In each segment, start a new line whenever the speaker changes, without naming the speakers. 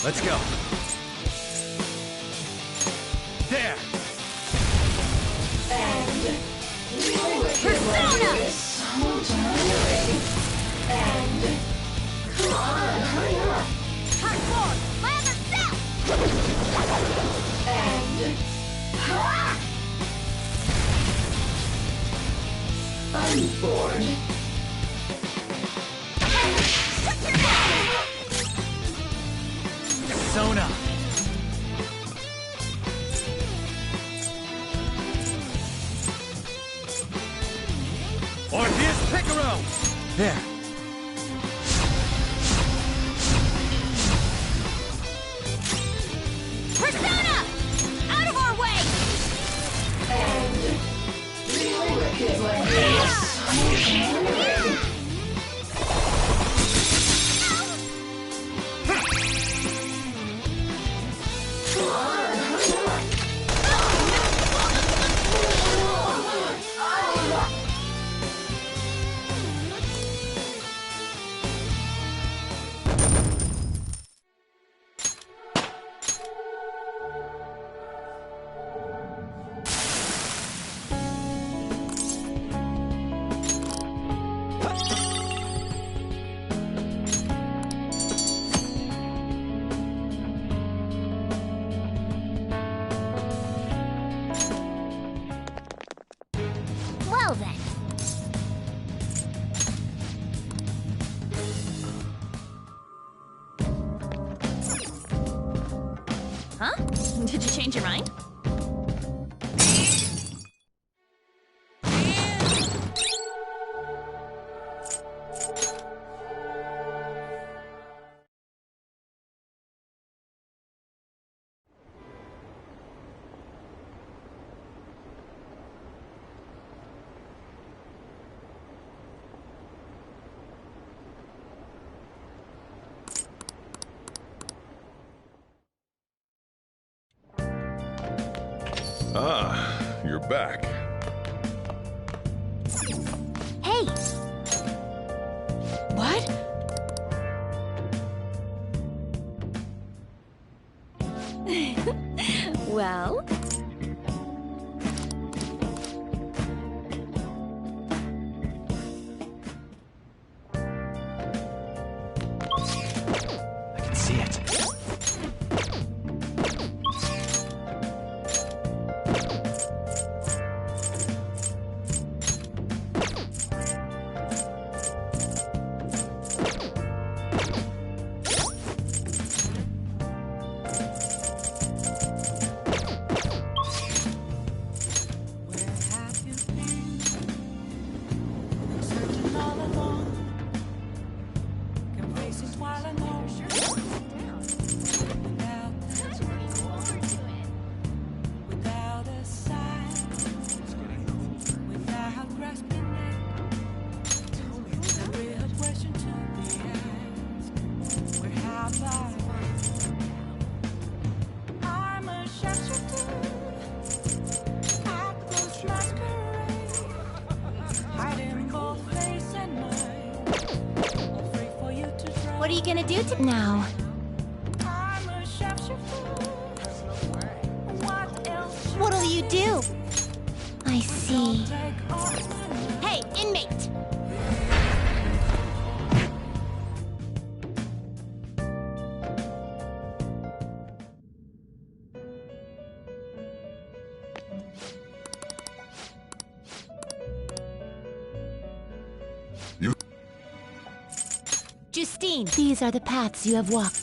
Let's go. There!
And Persona! So tiring. And come on, hurry up.
Hardcore! My other self!
And I'm bored.
Shut your mouth!
Persona! Orpheus Picaro! There.
Persona! Out of our way!
And really wicked like this. So tiring. Come on, hurry up.
Well then. Huh? Did you change your mind?
Ah, you're back.
Hey! What? Well?
I can see it.
What are you gonna do now? What'll you do? I see. Hey, inmate!
You.
Justine, these are the paths you have walked.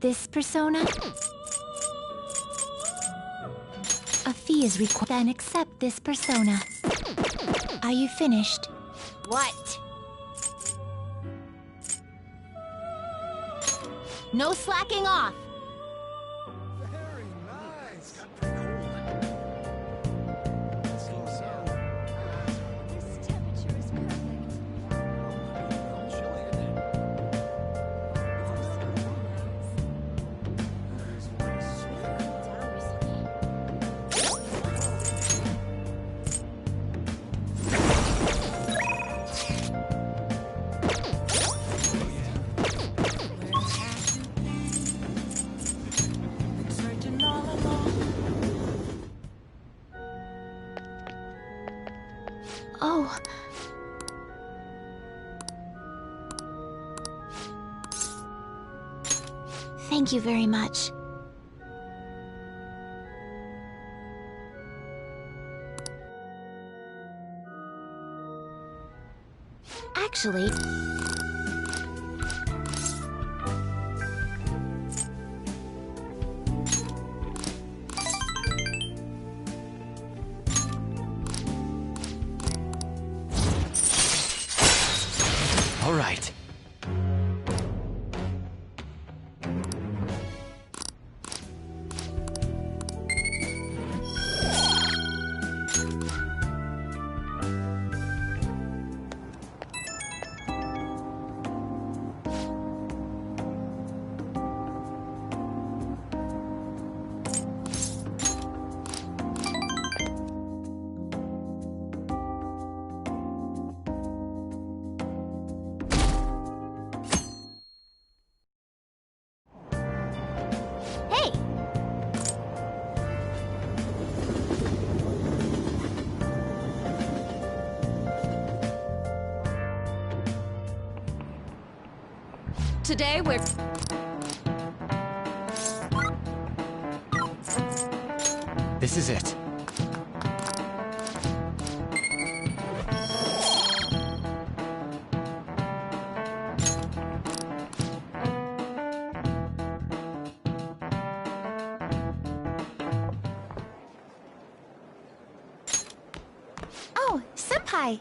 This persona? A fee is required. Then accept this persona. Are you finished? What? No slacking off!
Very nice.
This temperature is perfect. Oh. Thank you very much. Actually...
All right.
Hey!
Today we're...
This is it.
Oh, Senpai!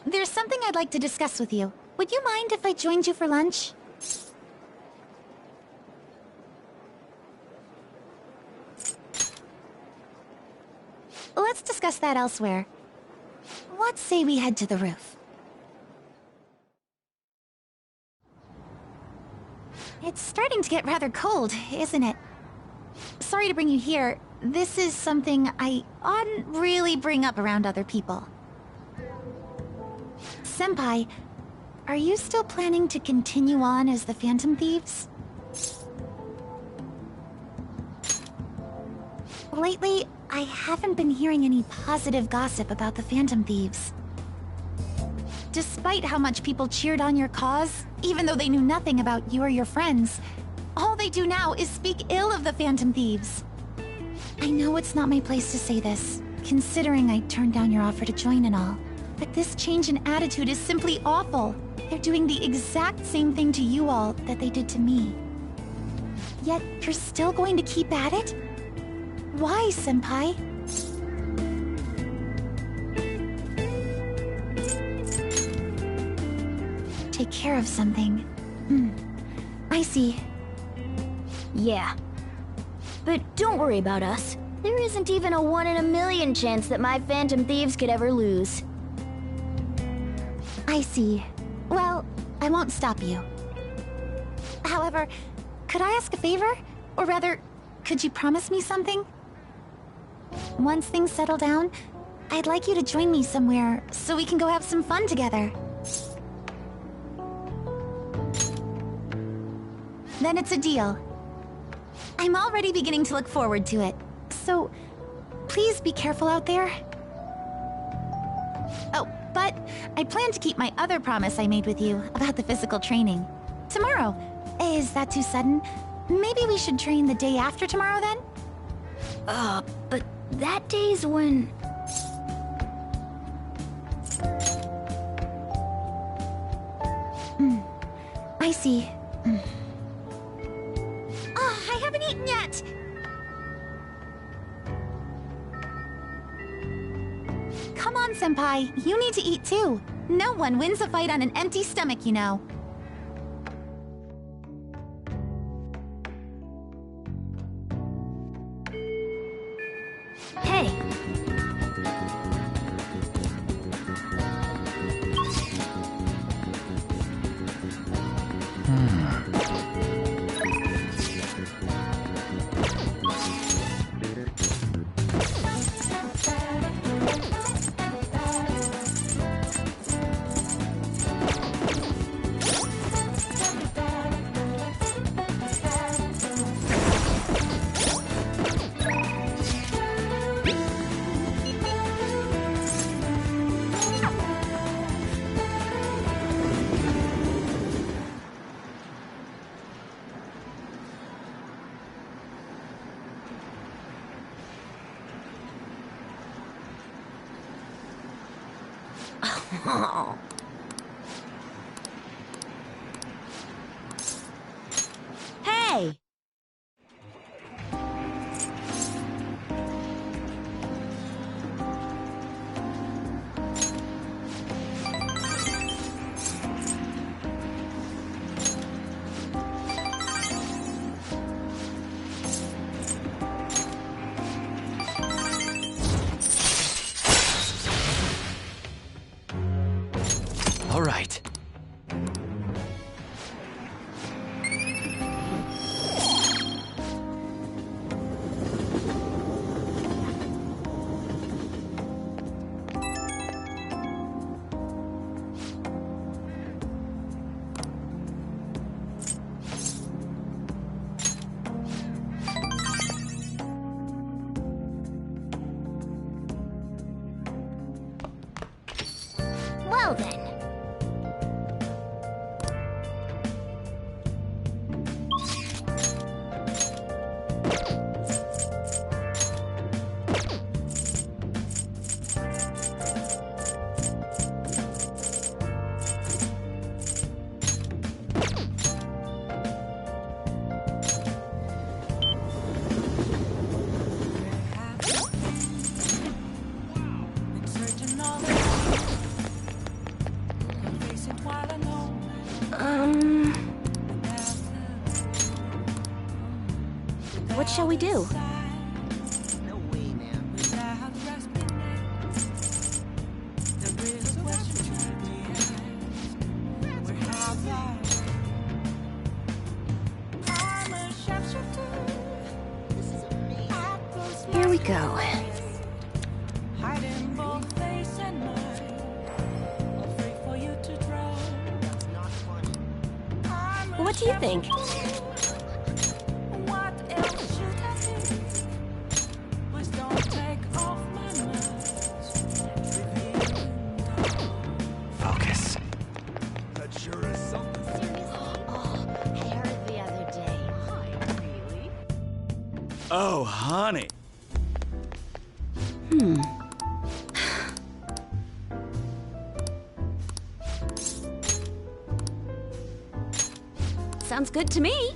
There's something I'd like to discuss with you. Would you mind if I joined you for lunch? Let's discuss that elsewhere. Let's say we head to the roof. It's starting to get rather cold, isn't it? Sorry to bring you here. This is something I oughtn't really bring up around other people. Senpai, are you still planning to continue on as the Phantom Thieves? Lately, I haven't been hearing any positive gossip about the Phantom Thieves. Despite how much people cheered on your cause, even though they knew nothing about you or your friends, all they do now is speak ill of the Phantom Thieves. I know it's not my place to say this, considering I turned down your offer to join and all, but this change in attitude is simply awful. They're doing the exact same thing to you all that they did to me. Yet, you're still going to keep at it? Why, Senpai? Take care of something. I see.
Yeah. But don't worry about us. There isn't even a 1 in a million chance that my Phantom Thieves could ever lose.
I see. Well, I won't stop you. However, could I ask a favor? Or rather, could you promise me something? Once things settle down, I'd like you to join me somewhere so we can go have some fun together. Then it's a deal. I'm already beginning to look forward to it. So, please be careful out there. Oh, but I plan to keep my other promise I made with you about the physical training. Tomorrow. Is that too sudden? Maybe we should train the day after tomorrow then?
But that day's when...
I see. Oh, I haven't eaten yet! Come on, Senpai. You need to eat too. No one wins a fight on an empty stomach, you know.
Hey! Hey!
All right.
Well then. What shall we do? Here we go. What do you think?
Focus.
Oh, honey.
Sounds good to me.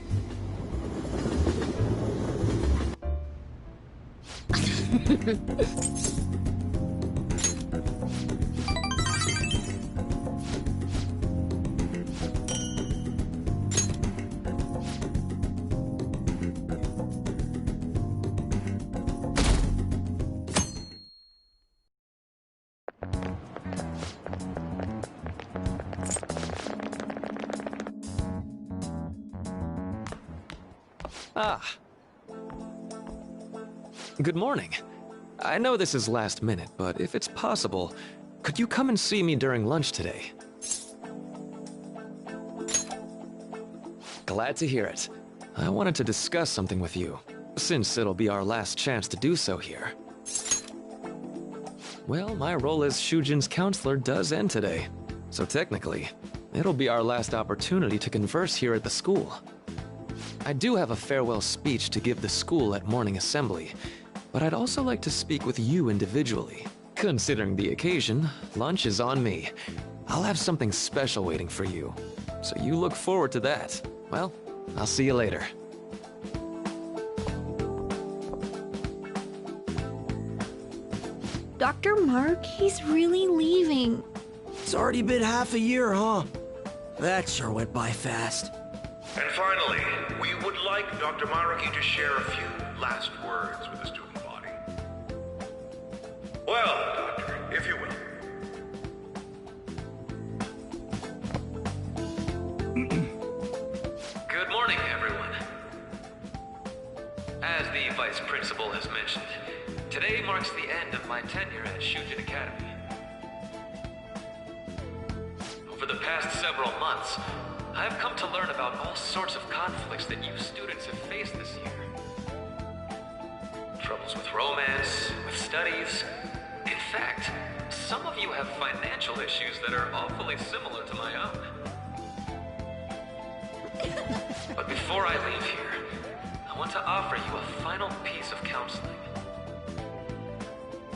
Ah. Good morning. I know this is last minute, but if it's possible, could you come and see me during lunch today? Glad to hear it. I wanted to discuss something with you, since it'll be our last chance to do so here. Well, my role as Shujin's counselor does end today, so technically, it'll be our last opportunity to converse here at the school. I do have a farewell speech to give the school at morning assembly, but I'd also like to speak with you individually. Considering the occasion, lunch is on me. I'll have something special waiting for you, so you look forward to that. Well, I'll see you later.
Dr. Mark, he's really leaving.
It's already been half a year, huh? That sure went by fast.
And finally, we would like Dr. Maraki to share a few last words with the student body. Well, Doctor, if you will.
Good morning, everyone. As the Vice Principal has mentioned, today marks the end of my tenure at Shujin Academy. Over the past several months, I've come to learn about all sorts of conflicts that you students have faced this year. Troubles with romance, with studies. In fact, some of you have financial issues that are awfully similar to my own. But before I leave here, I want to offer you a final piece of counseling.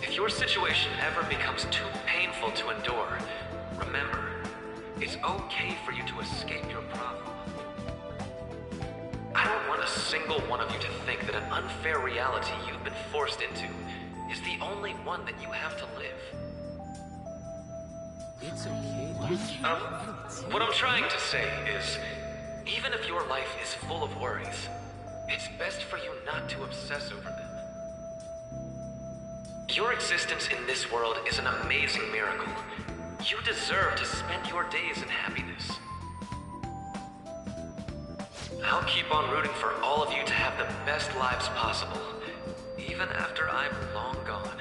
If If your situation ever becomes too painful to endure, remember, it's okay for you to escape your problem. I don't want a single one of you to think that an unfair reality you've been forced into is the only one that you have to live.
It's okay.
What I'm trying to say is, even if your life is full of worries, it's best for you not to obsess over them. Your existence in this world is an amazing miracle. You deserve to spend your days in happiness. I'll keep on rooting for all of you to have the best lives possible, even after I'm long gone.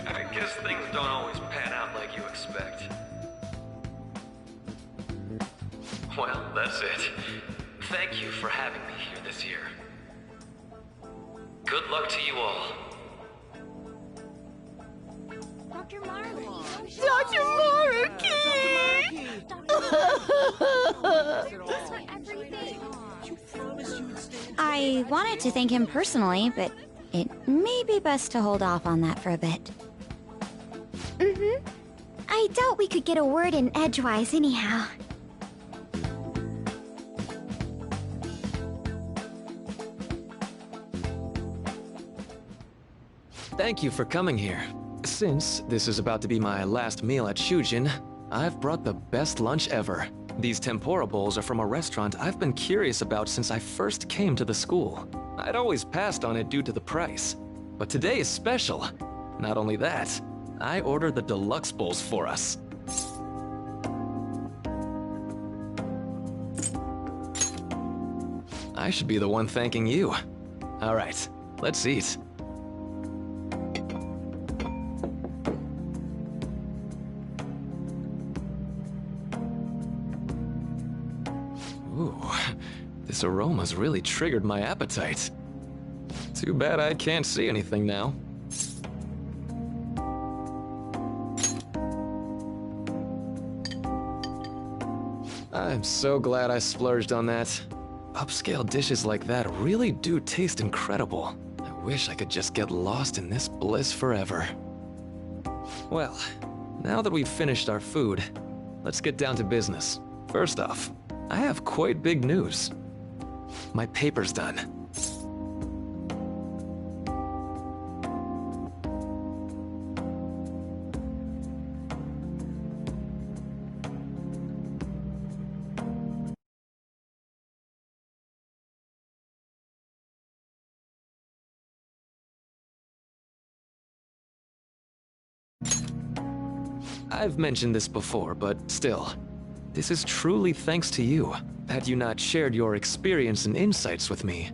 I guess things don't always pan out like you expect. Well, that's it. Thank you for having me here this year. Good luck to you all.
Dr. Maruki!
Dr.
I wanted to thank him personally, but it may be best to hold off on that for a bit.
I doubt we could get a word in edgewise anyhow.
Thank you for coming here. Since this is about to be my last meal at Shujin, I've brought the best lunch ever. These tempura bowls are from a restaurant I've been curious about since I first came to the school. I'd always passed on it due to the price, but today is special. Not only that, I ordered the deluxe bowls for us. I should be the one thanking you. All right, let's eat. Ooh, this aroma's really triggered my appetite. Too bad I can't see anything now. I'm so glad I splurged on that. Upscale dishes like that really do taste incredible. I wish I could just get lost in this bliss forever. Well, now that we've finished our food, let's get down to business. First off, I have quite big news. My paper's done. I've mentioned this before, but still, this is truly thanks to you. Had you not shared your experience and insights with me,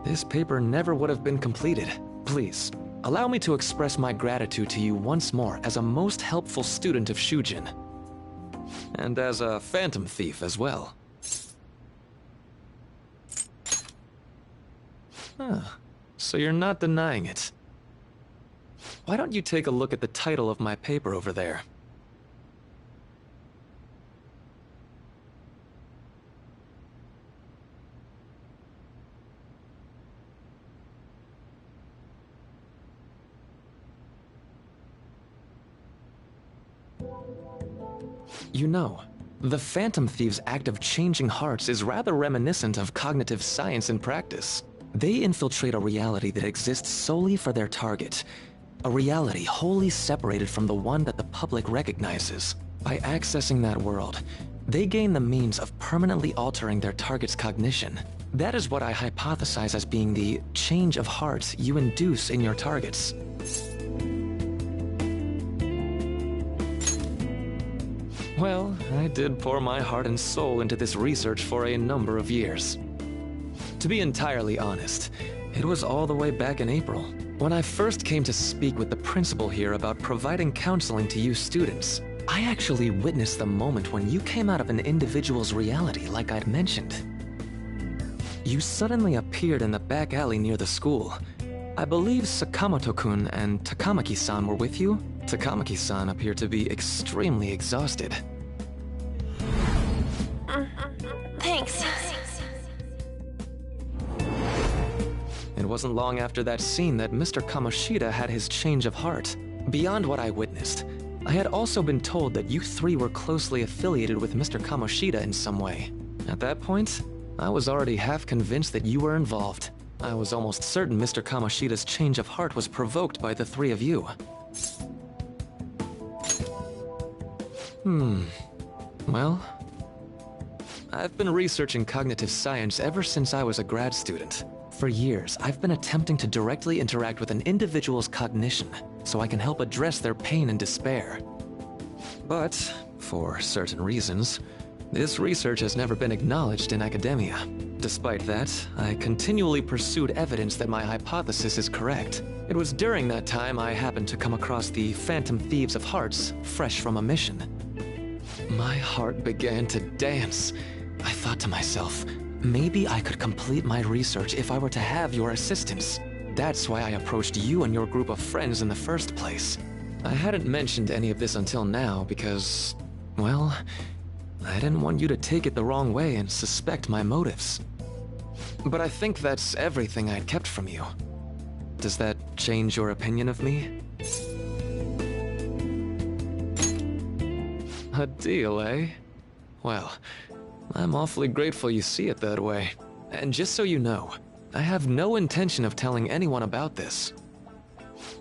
this paper never would have been completed. Please, allow me to express my gratitude to you once more as a most helpful student of Shujin. And as a phantom thief as well. Huh, so you're not denying it. Why don't you take a look at the title of my paper over there? You know, the Phantom Thieves' act of changing hearts is rather reminiscent of cognitive science in practice. They infiltrate a reality that exists solely for their target. A reality wholly separated from the one that the public recognizes. By accessing that world, they gain the means of permanently altering their target's cognition. That is what I hypothesize as being the change of heart you induce in your targets. Well, I did pour my heart and soul into this research for a number of years. To be entirely honest, it was all the way back in April, when I first came to speak with the principal here about providing counseling to you students. I actually witnessed the moment when you came out of an individual's reality like I'd mentioned. You suddenly appeared in the back alley near the school. I believe Sakamoto-kun and Takamaki-san were with you? Takamaki-san appeared to be extremely exhausted.
Thanks.
It wasn't long after that scene that Mr. Kamoshida had his change of heart. Beyond what I witnessed, I had also been told that you three were closely affiliated with Mr. Kamoshida in some way. At that point, I was already half convinced that you were involved. I was almost certain Mr. Kamoshida's change of heart was provoked by the three of you. Well, I've been researching cognitive science ever since I was a grad student. For years, I've been attempting to directly interact with an individual's cognition so I can help address their pain and despair. But, for certain reasons, this research has never been acknowledged in academia. Despite that, I continually pursued evidence that my hypothesis is correct. It was during that time I happened to come across the Phantom Thieves of Hearts, fresh from a mission. My heart began to dance. I thought to myself, maybe I could complete my research if I were to have your assistance. That's why I approached you and your group of friends in the first place. I hadn't mentioned any of this until now because, well, I didn't want you to take it the wrong way and suspect my motives. But I think that's everything I'd kept from you. Does that change your opinion of me? A deal, eh? Well, I'm awfully grateful you see it that way. And just so you know, I have no intention of telling anyone about this.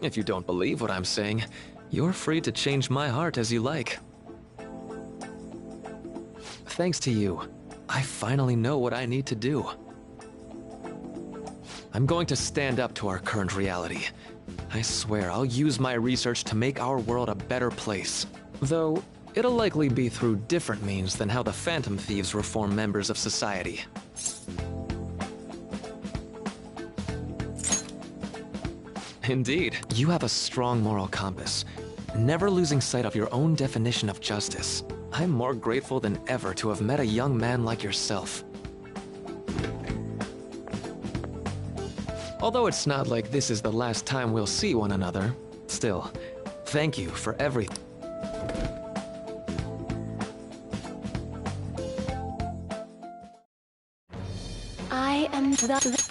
If you don't believe what I'm saying, you're free to change my heart as you like. Thanks to you, I finally know what I need to do. I'm going to stand up to our current reality. I swear I'll use my research to make our world a better place. Though, it'll likely be through different means than how the Phantom Thieves reform members of society. Indeed, you have a strong moral compass, never losing sight of your own definition of justice. I'm more grateful than ever to have met a young man like yourself. Although it's not like this is the last time we'll see one another, still, thank you for everything.
I am the...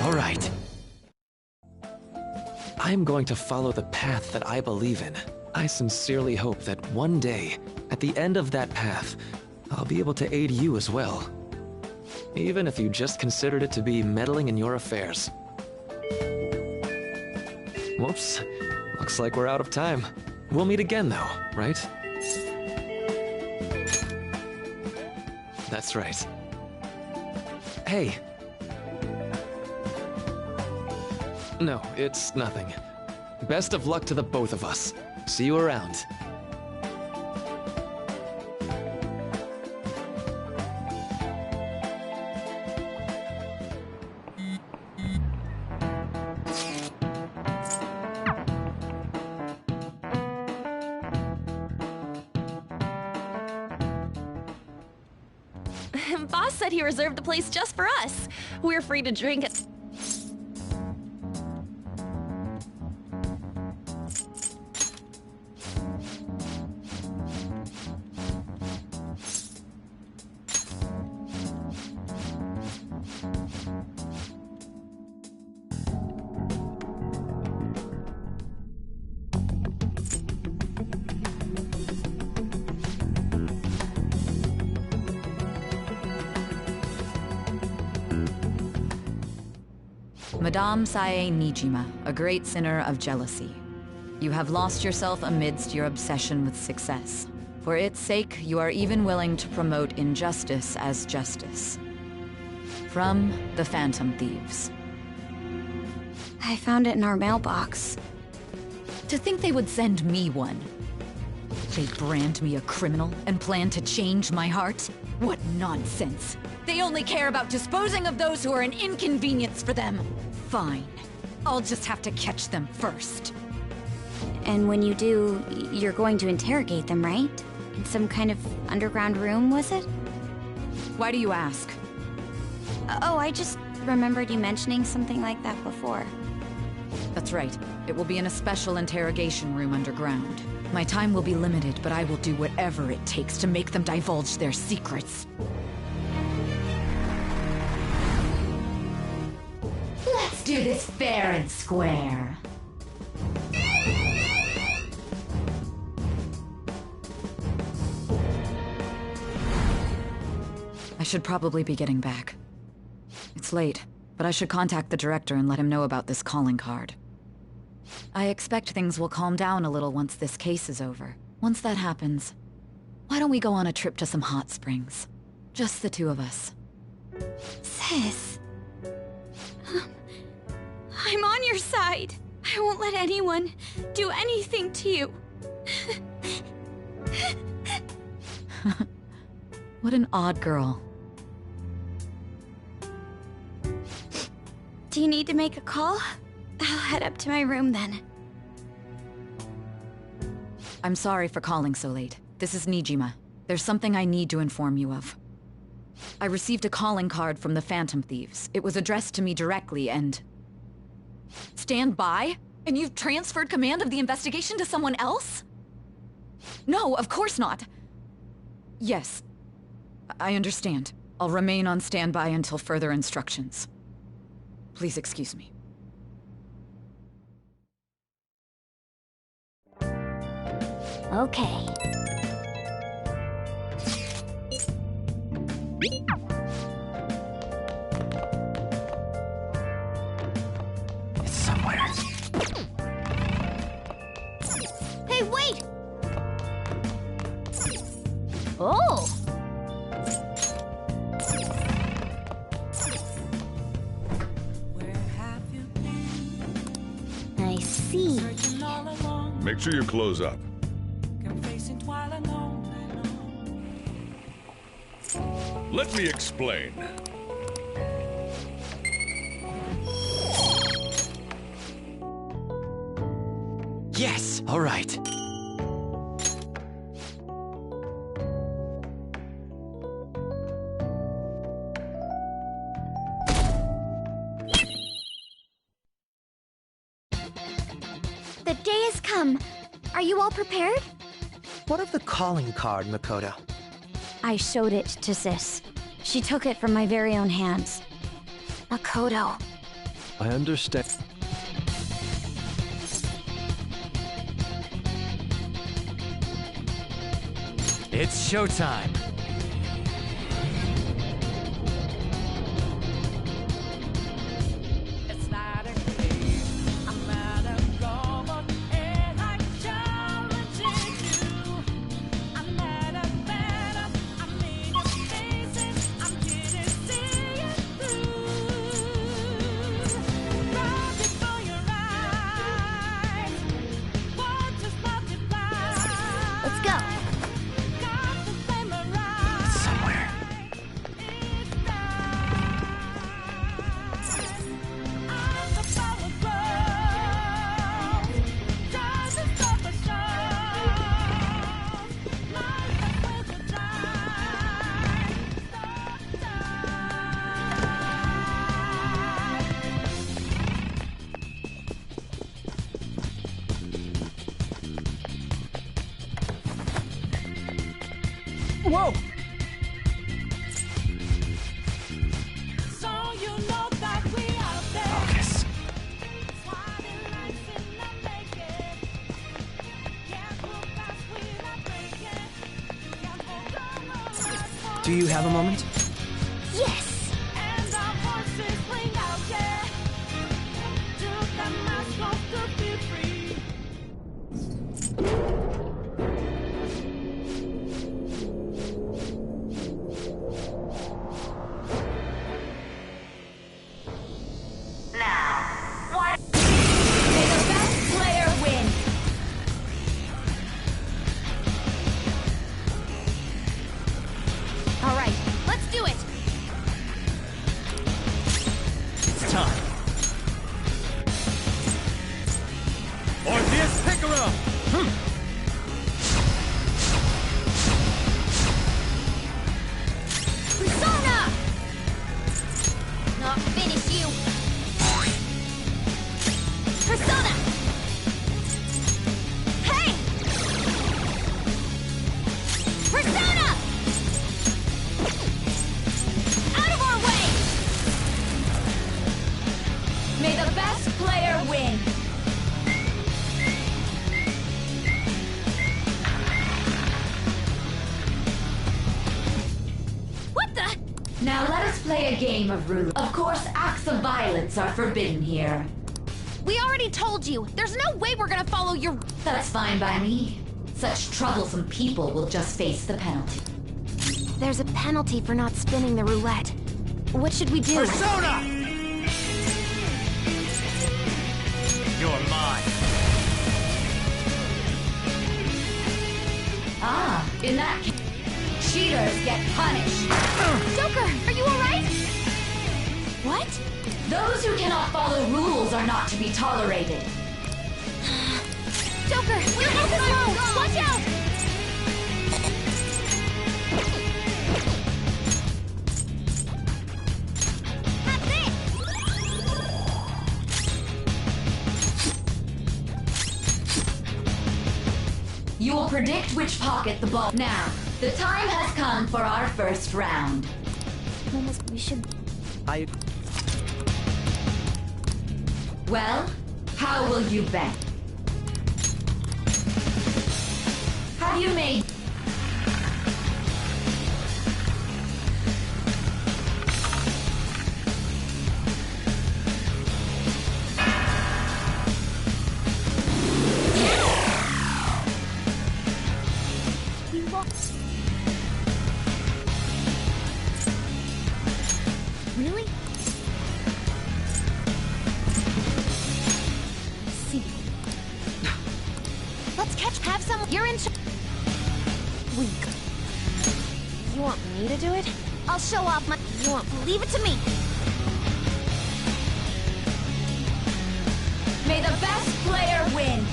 All right. I'm going to follow the path that I believe in. I sincerely hope that one day, at the end of that path, I'll be able to aid you as well. Even if you just considered it to be meddling in your affairs. Whoops. Looks like we're out of time. We'll meet again though, right? That's right. Hey. No, it's nothing. Best of luck to the both of us. See you around.
Boss said he reserved the place just for us. We're free to drink at...
Madame Sae Nijima, a great sinner of jealousy. You have lost yourself amidst your obsession with success. For its sake, you are even willing to promote injustice as justice. From the Phantom Thieves.
I found it in our mailbox.
To think they would send me one. They brand me a criminal and plan to change my heart? What nonsense! They only care about disposing of those who are an inconvenience for them. Fine. I'll just have to catch them first.
And when you do, you're going to interrogate them, right? In some kind of underground room, was it?
Why do you ask?
Oh, I just remembered you mentioning something like that before.
That's right. It will be in a special interrogation room underground. My time will be limited, but I will do whatever it takes to make them divulge their secrets.
Let's do this fair and square.
I should probably be getting back. It's late, but I should contact the director and let him know about this calling card. I expect things will calm down a little once this case is over. Once that happens, why don't we go on a trip to some hot springs? Just the two of us.
Sis. I'm on your side. I won't let anyone do anything to you.
What an odd girl.
Do you need to make a call? I'll head up to my room then.
I'm sorry for calling so late. This is Nijima. There's something I need to inform you of. I received a calling card from the Phantom Thieves. It was addressed to me directly and... Stand by? And you've transferred command of the investigation to someone else? No, of course not. Yes, I understand. I'll remain on standby until further instructions. Please excuse me.
Okay.
It's somewhere.
Hey, wait! Oh! I see.
Make sure you close up. Let me explain.
Yes! All right.
The day has come. Are you all prepared?
What of the calling card, Makoto?
I showed it to Sis. She took it from my very own hands. Makoto.
I understand. It's showtime.
Let's go.
Somewhere.
Whoa!
Focus.
Do you have a moment?
Yes!
All right, let's do it.
Persona! Out of our way!
May the best player win!
What the?
Now let us play a game of roulette. Of course, acts of violence are forbidden here.
We already told you. There's no way we're gonna follow your...
That's fine by me. Such troublesome people will just face the penalty.
There's a penalty for not spinning the roulette. What should we do?
Persona! You're mine.
Ah, in that case, cheaters get punished.
Joker, are you alright? What?
Those who cannot follow rules are not to be tolerated.
Joker, we're out of low! Watch out! That's it!
You will predict which pocket the ball... Now, the time has come for our first round.
We should...
Well, how will you bet? Have you made...
We lost. Really? See.
Let's have some... You're in...
Weak. You want me to do it?
I'll show off my...
You want... Leave it to me!
May the best player win!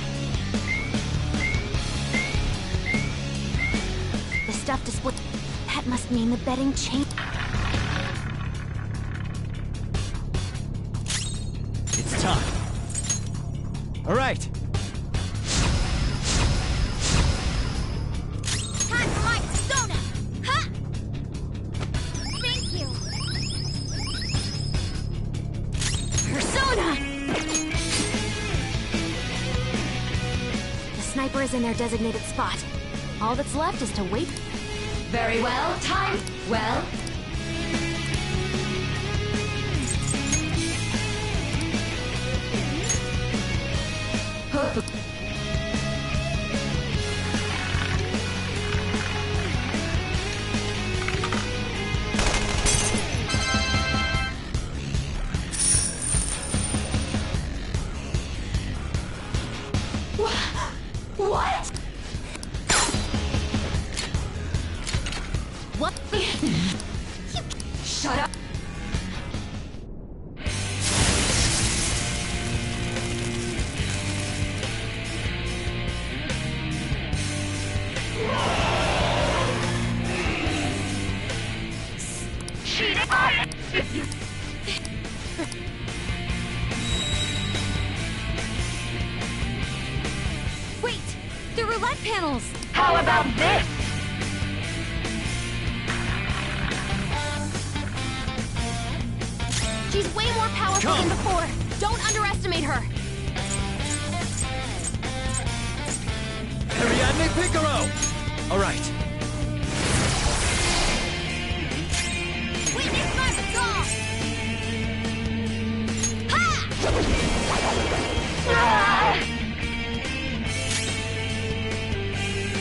The stuff to split... That must mean the betting change...
It's time. All right.
Time for my persona! Ha! Thank you! Persona! The sniper is in their designated spot. All that's left is to wait.
Very well, time... Well... What?
What?
Shut up!
Wait! The roulette panels!
How about this?
She's way more powerful than before! Don't underestimate her!
Ariadne Picaro! All right.
Witness my resolve! Ha!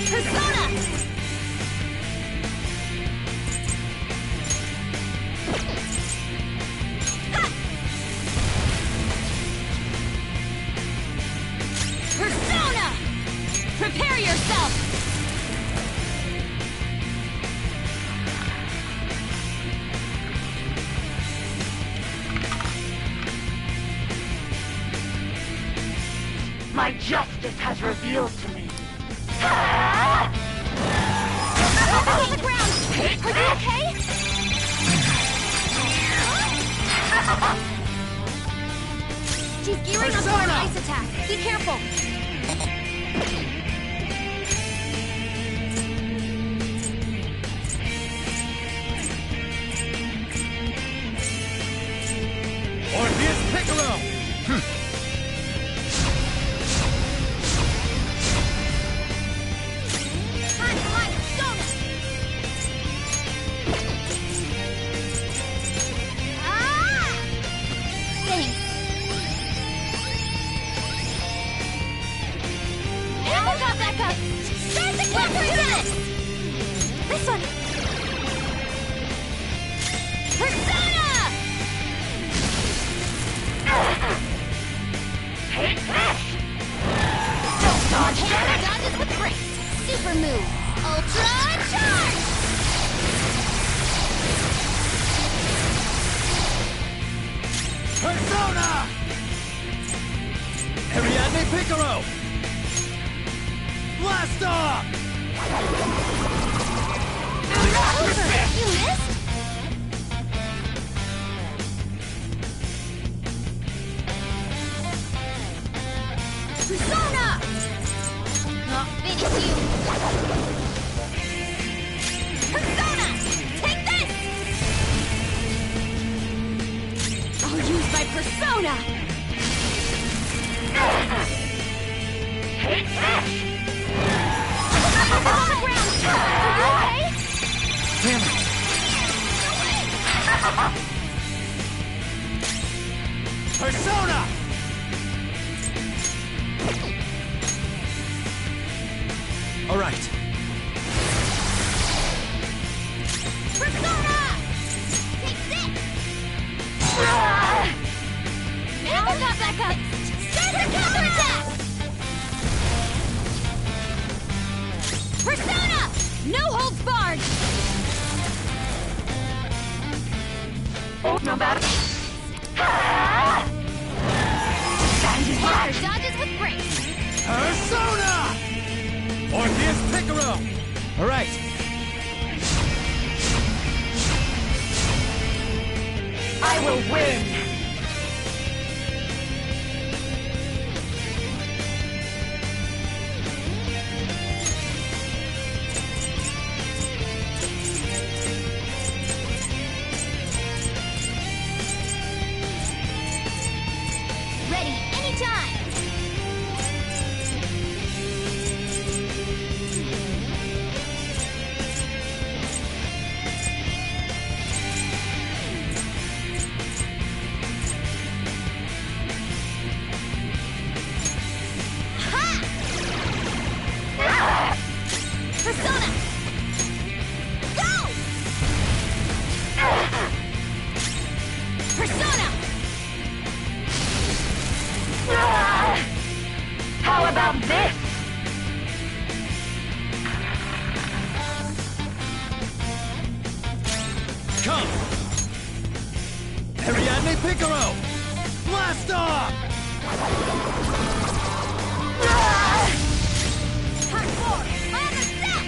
Persona! Ha! Persona! Prepare yourself!
My justice has revealed to me.
On the ground! Are you okay? She's gearing up for an ice attack. Be careful. fun! Persona!
Take this! Don't dodge
Hammer
it!
dodges with grace! Super move! Ultra charge!
Persona! Ariadne Picaro! Blast off!
You missed? Persona! I'll finish you! Persona! Take this! I'll use my persona!
Take this!
On the ground! Are you okay?
Damn it! Persona! All right.
Persona! Take this! Never got back up! Start the counterattack! Persona! No holds barred!
No matter.
Hammer dodges with grace!
Persona! Orpheus Picaro! All right.
I will win!
Ready anytime! Ha! Persona! Go! Persona!
How about this?
Come! Ariadne Picaro! Blast off!
Part 4, on the set!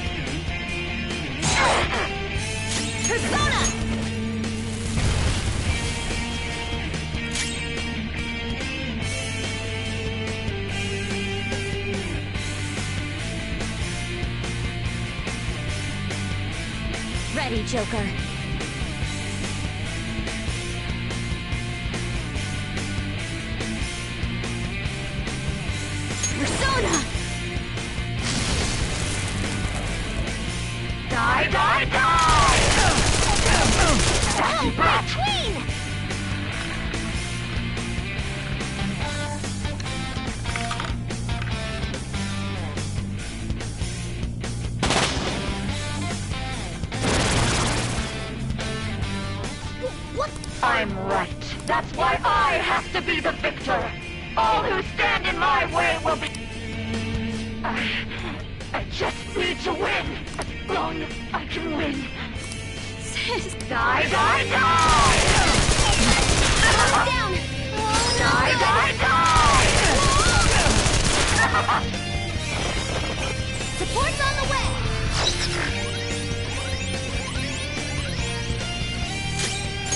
Persona! Ready, Joker. Persona!
Die, die, die!
Oh, my queen! What?
I'm right. That's why I have to be the victor. All who stand in my way will be... I just need to win. As long as I can win.
Sis!
Die, die, die!
Down!
Die, die, die!
Support's on the way!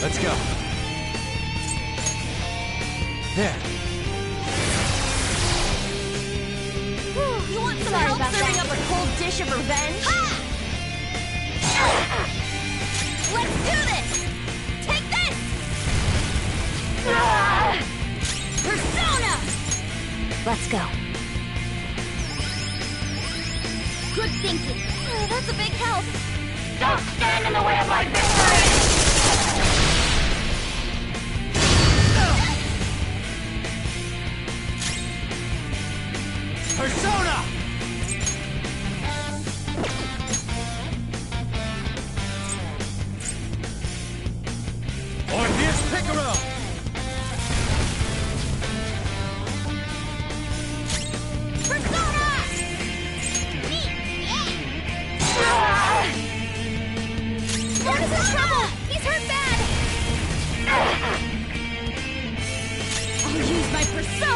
Let's go. There.
You want some
Sorry
help
about
serving
that.
up a cold dish of revenge?
Let's do this! Take this! Persona! Let's go. Good thinking.
That's a big help.
Don't stand in the way of my victory!
Persona!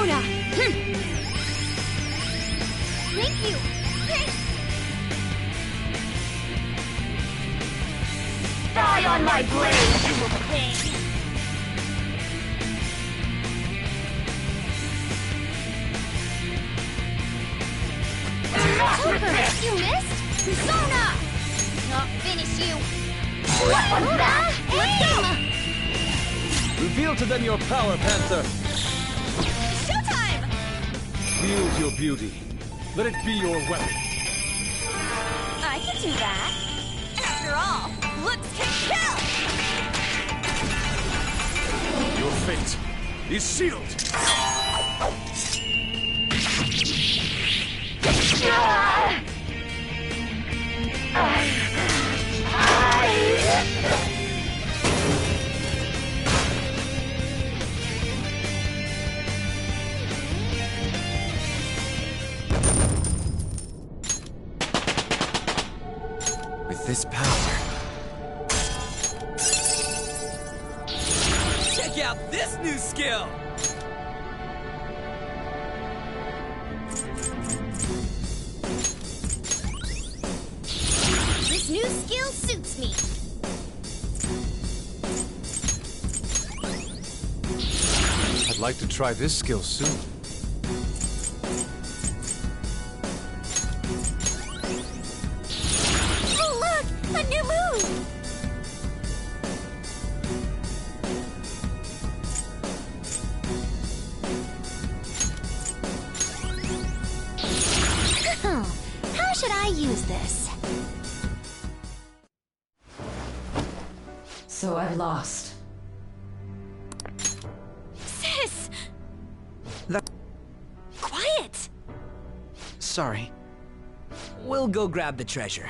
Persona! Thank you! Thanks!
Die on my blade, you pig!
Super! You missed? Persona! Not finish you!
What was that?
Reveal to them your power, Panther!
Showtime!
Wield your beauty. Let it be your weapon.
I can do that. After all, looks can kill!
Your fate is sealed!
With this power...
Check out this new skill!
This new skill suits me.
I'd like to try this skill soon.
Oh, look! A new move! How should I use this?
So I've lost.
Sis!
That...
Quiet!
Sorry.
We'll go grab the treasure.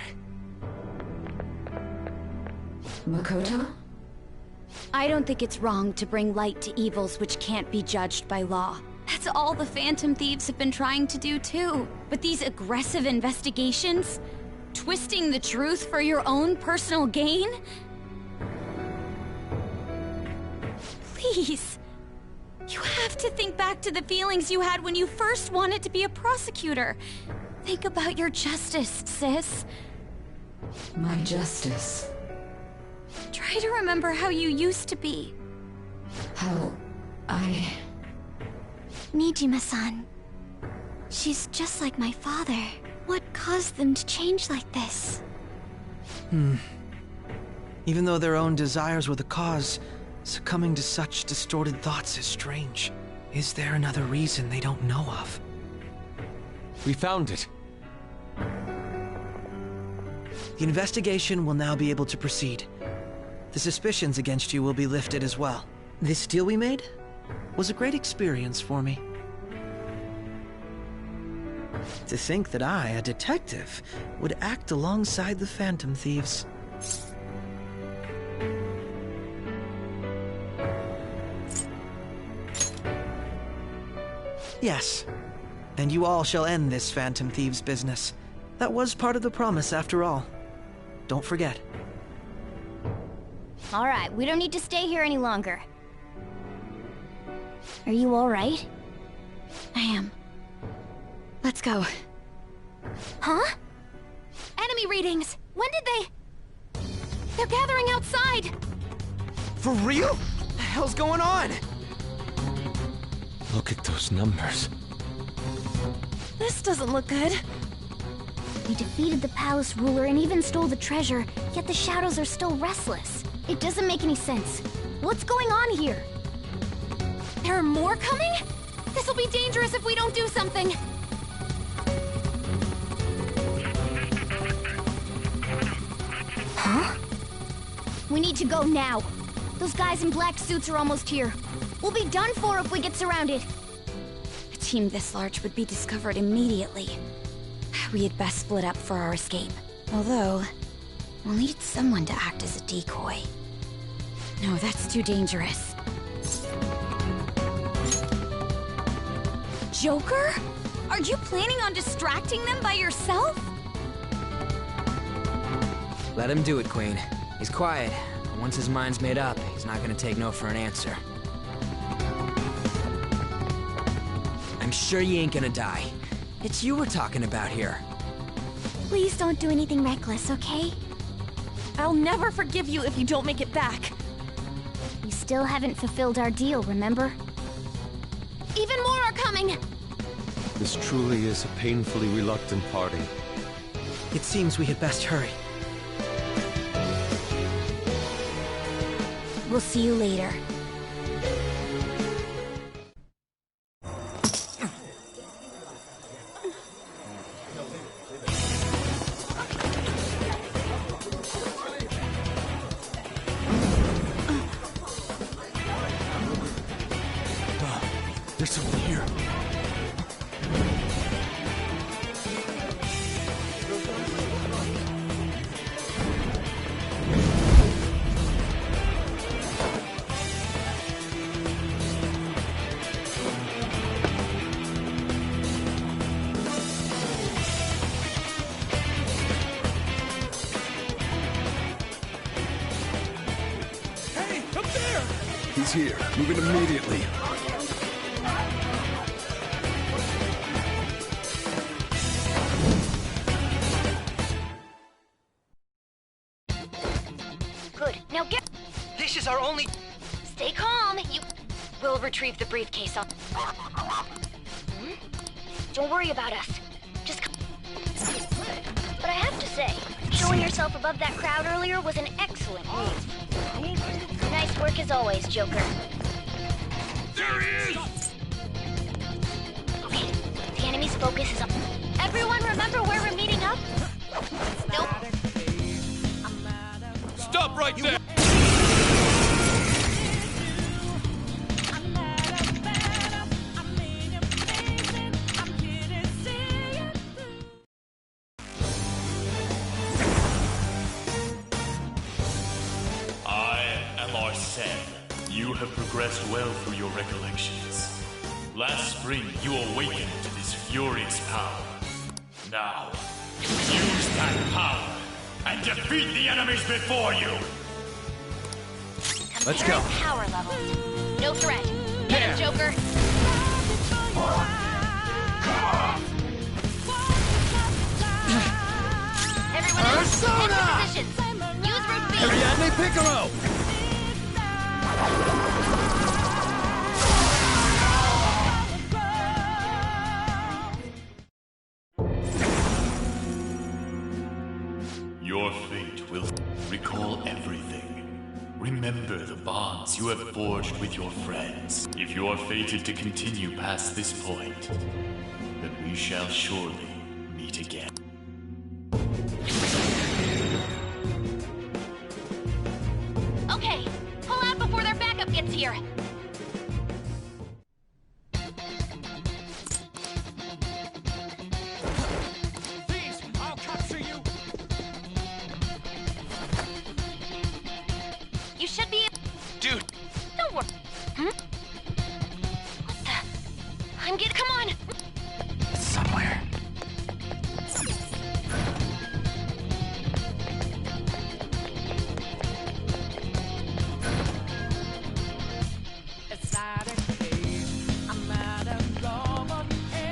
Makoto?
I don't think it's wrong to bring light to evils which can't be judged by law.
That's all the Phantom Thieves have been trying to do too. But these aggressive investigations? Twisting the truth for your own personal gain? Please. You have to think back to the feelings you had when you first wanted to be a prosecutor. Think about your justice, sis.
My justice.
Try to remember how you used to be.
How I...
Nijima-san. She's just like my father. What caused them to change like this?
Even though their own desires were the cause, succumbing to such distorted thoughts is strange. Is there another reason they don't know of?
We found it.
The investigation will now be able to proceed. The suspicions against you will be lifted as well. This deal we made was a great experience for me. To think that I, a detective, would act alongside the Phantom Thieves. Yes, and you all shall end this Phantom Thieves business. That was part of the promise after all. Don't forget.
All right, we don't need to stay here any longer. Are you all right?
I am. Let's go.
Huh?
Enemy readings! When did they... They're gathering outside!
For real? What the hell's going on?
Look at those numbers.
This doesn't look good.
We defeated the palace ruler and even stole the treasure, yet the shadows are still restless. It doesn't make any sense. What's going on here?
There are more coming? This'll be dangerous if we don't do something.
Huh? We need to go now. Those guys in black suits are almost here. We'll be done for if we get surrounded.
A team this large would be discovered immediately. We had best split up for our escape. Although, we'll need someone to act as a decoy. No, that's too dangerous. Joker? Are you planning on distracting them by yourself?
Let him do it, Queen. He's quiet, but once his mind's made up, he's not gonna take no for an answer. sure you ain't gonna die. It's you we're talking about here.
Please don't do anything reckless, okay?
I'll never forgive you if you don't make it back.
You still haven't fulfilled our deal, remember?
Even more are coming!
This truly is a painfully reluctant parting.
It seems we had best hurry.
We'll see you later.
There's someone here. Hey, up there! He's here. Move in immediately.
Good. Now get...
This is our only...
Stay calm. You... We'll retrieve the briefcase on... Don't worry about us. Just... But I have to say, showing yourself above that crowd earlier was an excellent move. Nice work as always, Joker.
There he is!
Okay, the enemy's focus is on... Everyone remember where we're meeting up? Nope.
Stop right there!
I am Arsene. You have progressed well through your recollections. Last spring, you awakened to this furious power. Now, use that power and defeat the enemies before you!
Let's go.
Power levels. No threat. Get him, Joker. Everyone else, head to positions. Use root B.
Ariadne Piccolo!
Your fate will recall everything. Remember the bonds you have forged with your friends. If you are fated to continue past this point, then we shall surely meet again.
Okay, pull out before their backup gets here.
Please, I'll capture you!
You should be...
Dude!
Don't worry. What the... I'm getting... Come on!
It's somewhere.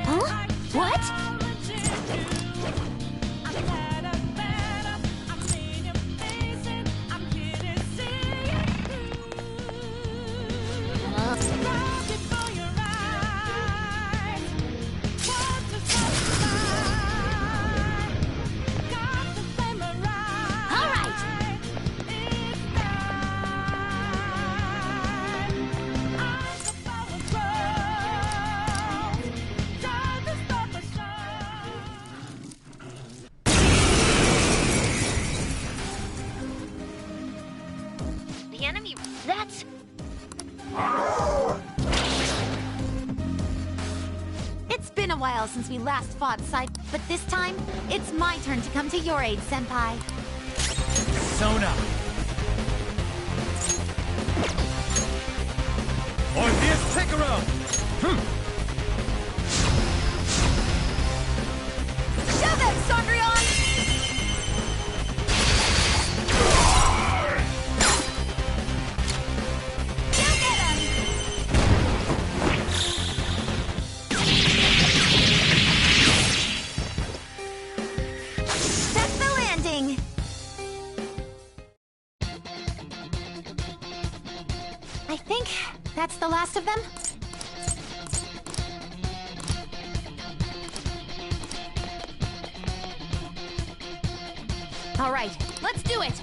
Huh? What?
All right! The enemy... That's...
It's been a while since we last fought side, but this time, it's my turn to come to your aid, Senpai.
Sona! Orpheus Piccolo!
Shove him, Sondrion! Now get him! That's the last of them?
All right, let's do it!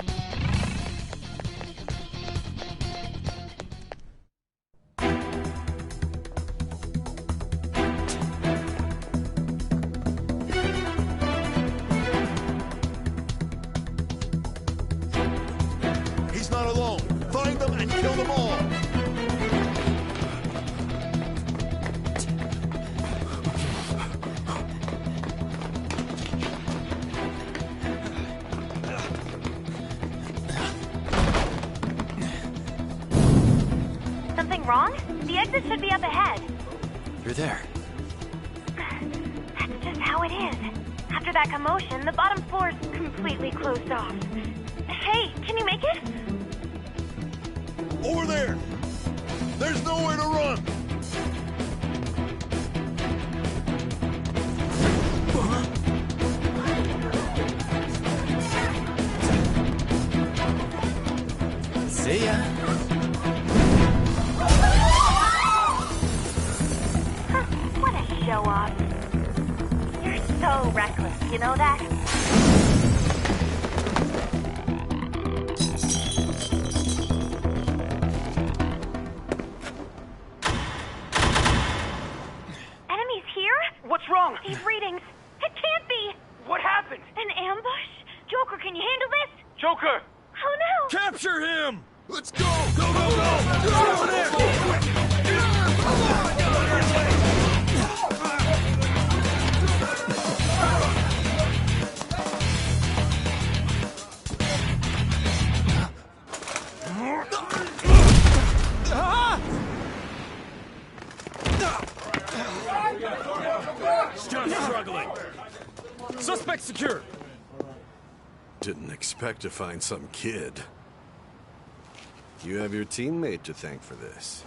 He's not alone. Find them and kill them all.
Something wrong? The exit should be up ahead.
You're there.
That's just how it is. After that commotion, the bottom floor's completely closed off. Hey, can you make it?
Over there. There's nowhere to run.
See ya.
What a show off. You're so reckless, you know that? Enemies here?
What's wrong?
These readings. It can't be.
What happened?
An ambush? Joker, can you handle this?
Joker!
Oh no!
Capture him! Let's go! Go, go, go! Go over there!
Still struggling. Suspect secure.
Didn't expect to find some kid. You have your teammate to thank for this.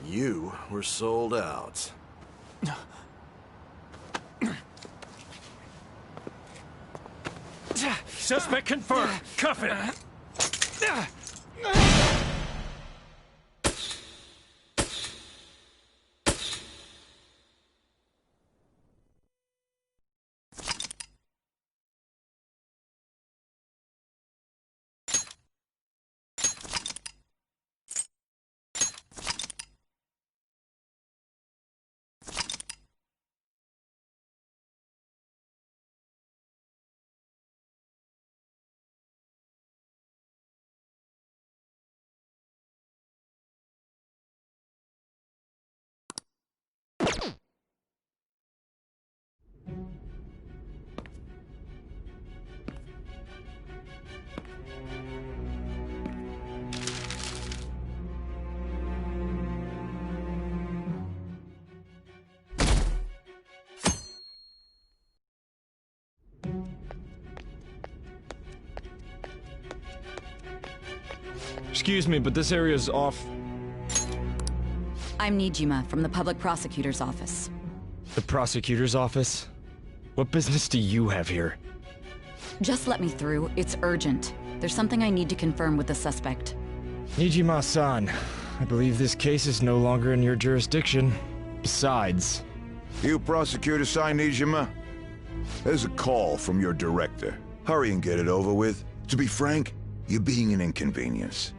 You were sold out.
Suspect confirmed. Cuff it.
Excuse me, but this area's off.
I'm Nijima from the Public Prosecutor's Office.
The prosecutor's office? What business do you have here?
Just let me through. It's urgent. There's something I need to confirm with the suspect.
Nijima-san, I believe this case is no longer in your jurisdiction. Besides...
You prosecutor sign Nijima? There's a call from your director. Hurry and get it over with. To be frank, you're being an inconvenience.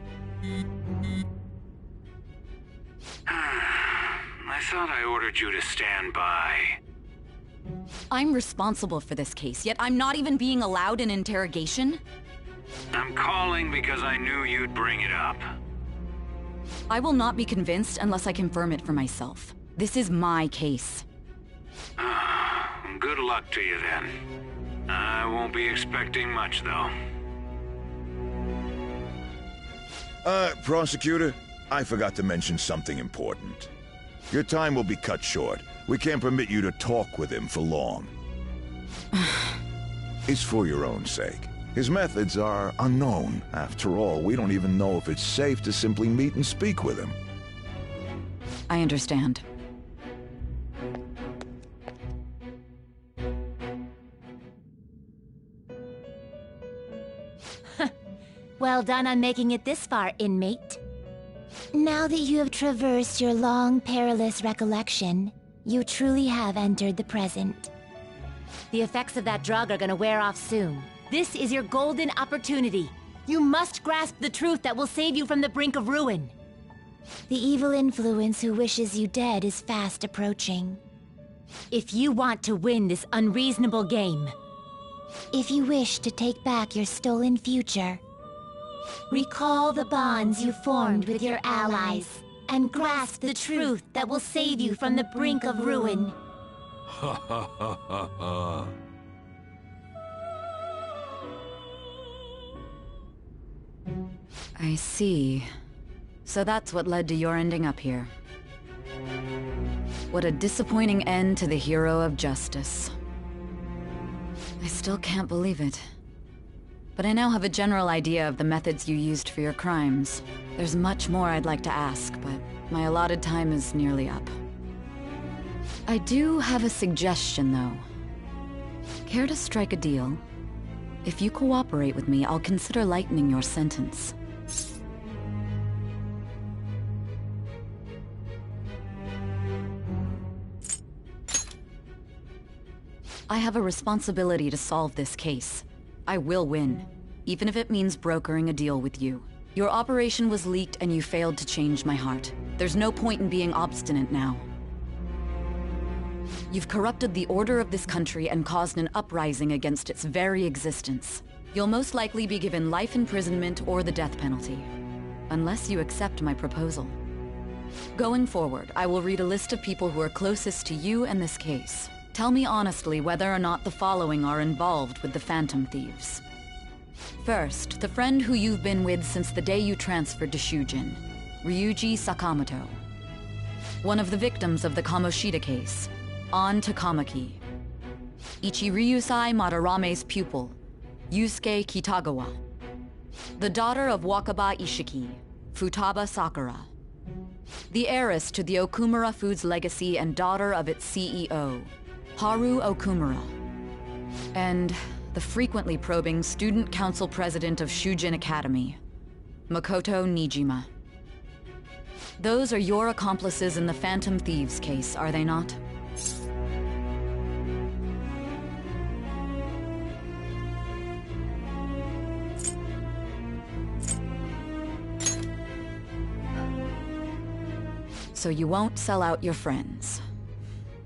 I thought I ordered you to stand by.
I'm responsible for this case, yet I'm not even being allowed an interrogation?
I'm calling because I knew you'd bring it up.
I will not be convinced unless I confirm it for myself. This is my case.
Good luck to you then. I won't be expecting much, though.
Prosecutor, I forgot to mention something important. Your time will be cut short. We can't permit you to talk with him for long. It's for your own sake. His methods are unknown. After all, we don't even know if it's safe to simply meet and speak with him.
I understand.
Well done on making it this far, inmate.
Now that you have traversed your long, perilous recollection, you truly have entered the present.
The effects of that drug are gonna wear off soon. This is your golden opportunity. You must grasp the truth that will save you from the brink of ruin.
The evil influence who wishes you dead is fast approaching.
If you want to win this unreasonable game,
if you wish to take back your stolen future, recall the bonds you formed with your allies, and grasp the truth that will save you from the brink of ruin.
Ha ha ha ha ha.
I see. So that's what led to your ending up here. What a disappointing end to the hero of justice. I still can't believe it. But I now have a general idea of the methods you used for your crimes. There's much more I'd like to ask, but my allotted time is nearly up. I do have a suggestion, though. Care to strike a deal? If you cooperate with me, I'll consider lightening your sentence. I have a responsibility to solve this case. I will win, even if it means brokering a deal with you. Your operation was leaked and you failed to change my heart. There's no point in being obstinate now. You've corrupted the order of this country and caused an uprising against its very existence. You'll most likely be given life imprisonment or the death penalty, unless you accept my proposal. Going forward, I will read a list of people who are closest to you and this case. Tell me honestly whether or not the following are involved with the Phantom Thieves. First, the friend who you've been with since the day you transferred to Shujin, Ryuji Sakamoto. One of the victims of the Kamoshida case, An Takamaki. Ichiryusai Madarame's pupil, Yusuke Kitagawa. The daughter of Wakaba Ishiki, Futaba Sakura. The heiress to the Okumura Foods legacy and daughter of its CEO, Haru Okumura. And the frequently probing student council president of Shujin Academy, Makoto Nijima. Those are your accomplices in the Phantom Thieves case, are they not? So you won't sell out your friends.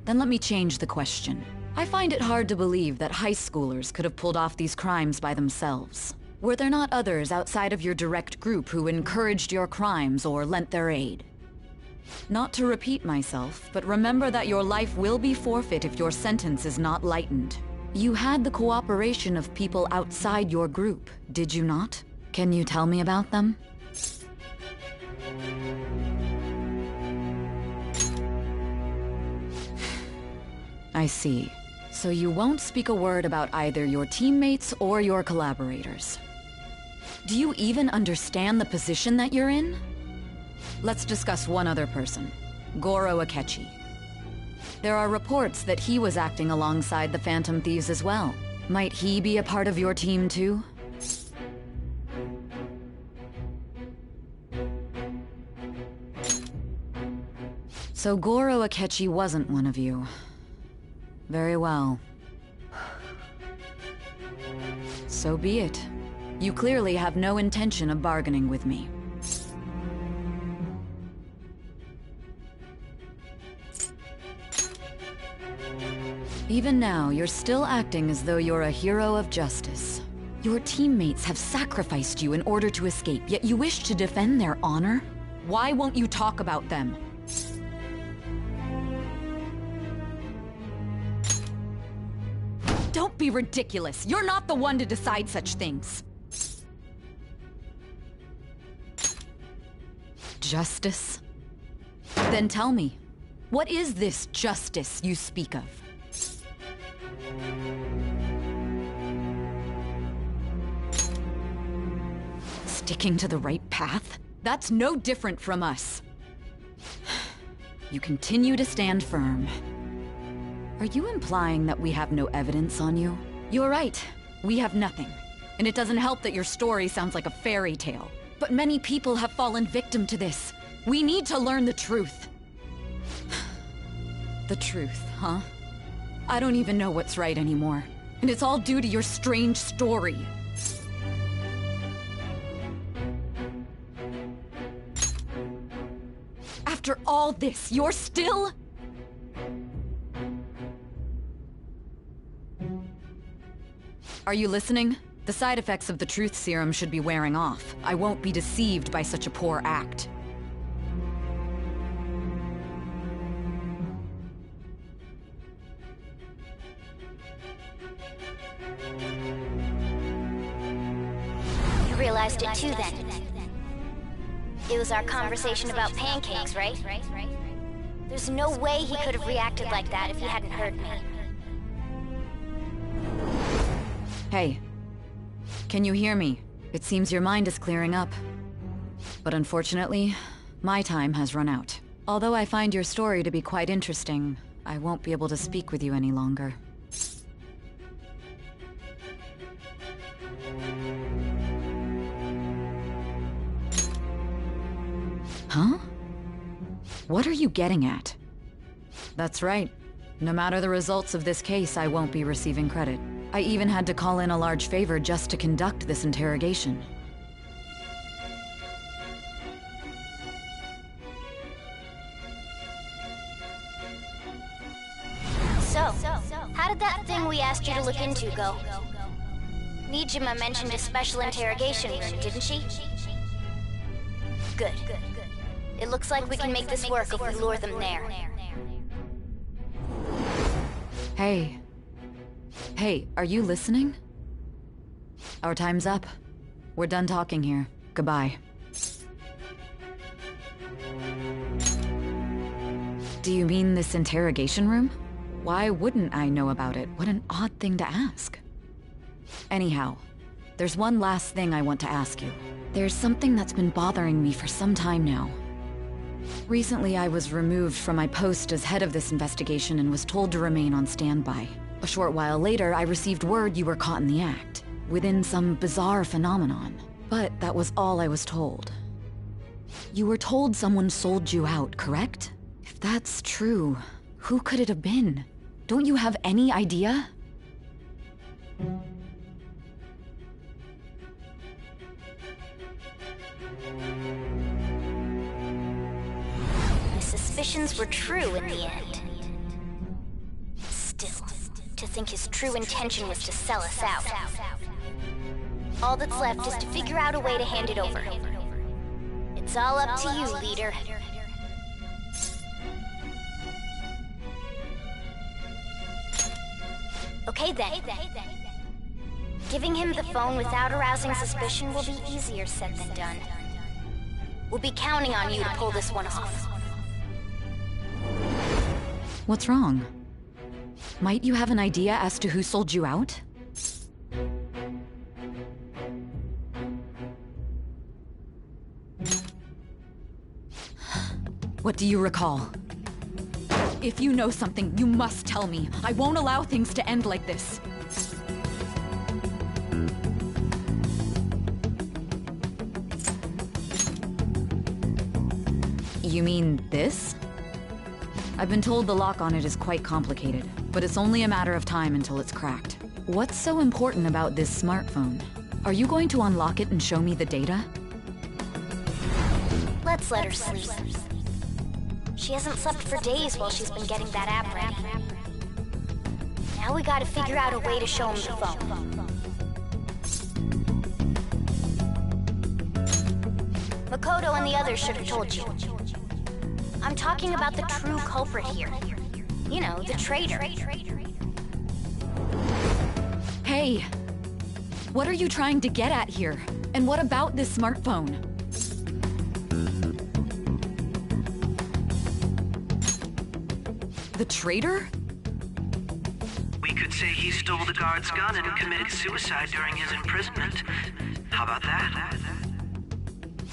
Then let me change the question. I find it hard to believe that high schoolers could have pulled off these crimes by themselves. Were there not others outside of your direct group who encouraged your crimes or lent their aid? Not to repeat myself, but remember that your life will be forfeit if your sentence is not lightened. You had the cooperation of people outside your group, did you not? Can you tell me about them? I see. So you won't speak a word about either your teammates or your collaborators. Do you even understand the position that you're in? Let's discuss one other person, Goro Akechi. There are reports that he was acting alongside the Phantom Thieves as well. Might he be a part of your team too? So Goro Akechi wasn't one of you. Very well. So be it. You clearly have no intention of bargaining with me. Even now, you're still acting as though you're a hero of justice. Your teammates have sacrificed you in order to escape, yet you wish to defend their honor? Why won't you talk about them? Don't be ridiculous! You're not the one to decide such things! Justice? Then tell me, what is this justice you speak of? Sticking to the right path? That's no different from us. You continue to stand firm. Are you implying that we have no evidence on you? You're right. We have nothing. And it doesn't help that your story sounds like a fairy tale. But many people have fallen victim to this. We need to learn the truth. The truth, huh? I don't even know what's right anymore. And it's all due to your strange story. After all this, you're still... Are you listening? The side effects of the truth serum should be wearing off. I won't be deceived by such a poor act.
You realized it too then. It was our conversation about pancakes, right? There's no way he could have reacted like that if he hadn't heard me.
Hey. Can you hear me? It seems your mind is clearing up. But unfortunately, my time has run out. Although I find your story to be quite interesting, I won't be able to speak with you any longer. Huh? What are you getting at? That's right. No matter the results of this case, I won't be receiving credit. I even had to call in a large favor just to conduct this interrogation.
So, how did that thing we asked you to look into go? Nijima mentioned a special interrogation room, didn't she? Good. It looks like we can make this work if we lure them there.
Hey. Hey, are you listening? Our time's up. We're done talking here. Goodbye. Do you mean this interrogation room? Why wouldn't I know about it? What an odd thing to ask. Anyhow, there's one last thing I want to ask you. There's something that's been bothering me for some time now. Recently, I was removed from my post as head of this investigation and was told to remain on standby. A short while later, I received word you were caught in the act, within some bizarre phenomenon. But that was all I was told. You were told someone sold you out, correct? If that's true, who could it have been? Don't you have any idea?
My suspicions were true in the end. Still, to think his true intention was to sell us out. All that's left is to figure out a way to hand it over. It's all up to you, leader. Okay then. Giving him the phone without arousing suspicion will be easier said than done. We'll be counting on you to pull this one off.
What's wrong? Might you have an idea as to who sold you out? What do you recall? If you know something, you must tell me. I won't allow things to end like this. You mean this? I've been told the lock on it is quite complicated, but it's only a matter of time until it's cracked. What's so important about this smartphone? Are you going to unlock it and show me the data?
Let's let her sleep. She hasn't slept for days while she's been getting that app ready. Now we gotta figure out a way to show him the phone. Makoto and the others should have told you. I'm talking about the true culprit here. You know, the traitor.
Hey! What are you trying to get at here? And what about this smartphone? The traitor?
We could say he stole the guard's gun and committed suicide during his imprisonment. How about that?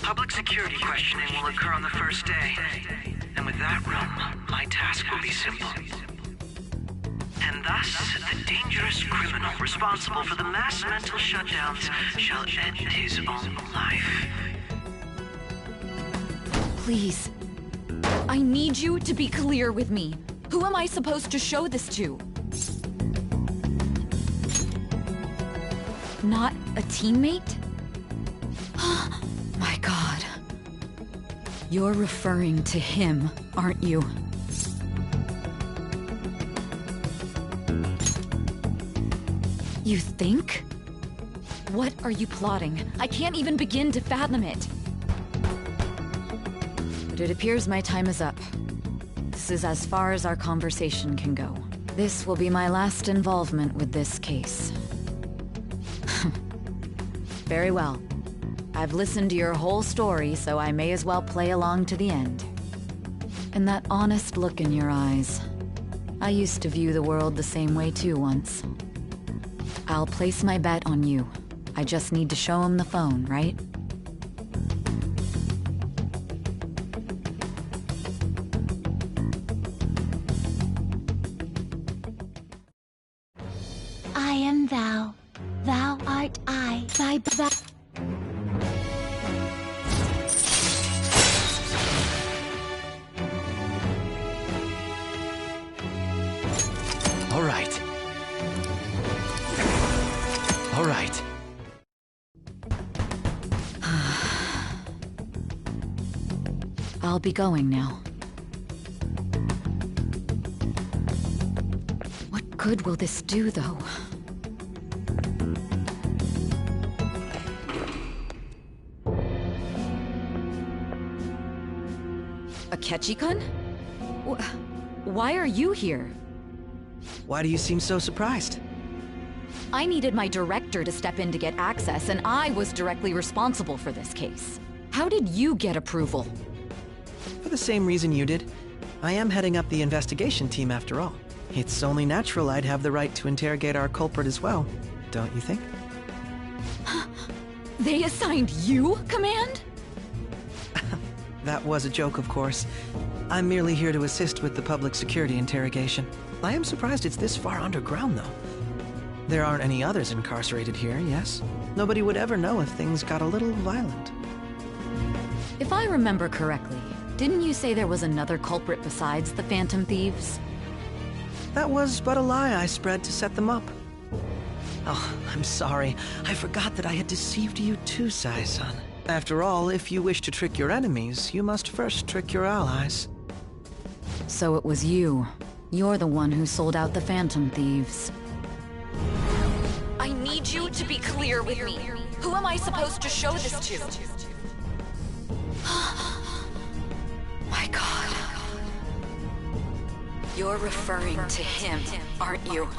Public security questioning will occur on the first day. And with that room, my task will be simple. And thus, the dangerous criminal responsible for the mass mental shutdowns shall end his own life.
Please. I need you to be clear with me. Who am I supposed to show this to? Not a teammate? My God. You're referring to him, aren't you? You think? What are you plotting? I can't even begin to fathom it. But it appears my time is up. This is as far as our conversation can go. This will be my last involvement with this case. Very well. I've listened to your whole story, so I may as well play along to the end. And that honest look in your eyes. I used to view the world the same way too once. I'll place my bet on you. I just need to show him the phone, right?
I am thou. Thou art I. Thy
All right. All right.
I'll be going now. What good will this do, though? Akechi-kun? Why are you here?
Why do you seem so surprised?
I needed my director to step in to get access, and I was directly responsible for this case. How did you get approval?
For the same reason you did. I am heading up the investigation team after all. It's only natural I'd have the right to interrogate our culprit as well, don't you think?
They assigned you command?
That was a joke, of course. I'm merely here to assist with the public security interrogation. I am surprised it's this far underground, though. There aren't any others incarcerated here, yes? Nobody would ever know if things got a little violent.
If I remember correctly, didn't you say there was another culprit besides the Phantom Thieves?
That was but a lie I spread to set them up. Oh, I'm sorry. I forgot that I had deceived you too, Sai-san. After all, if you wish to trick your enemies, you must first trick your allies.
So it was you. You're the one who sold out the Phantom Thieves. I need you to be clear with me. Who am I supposed to show this to? My God. You're referring to him, aren't you?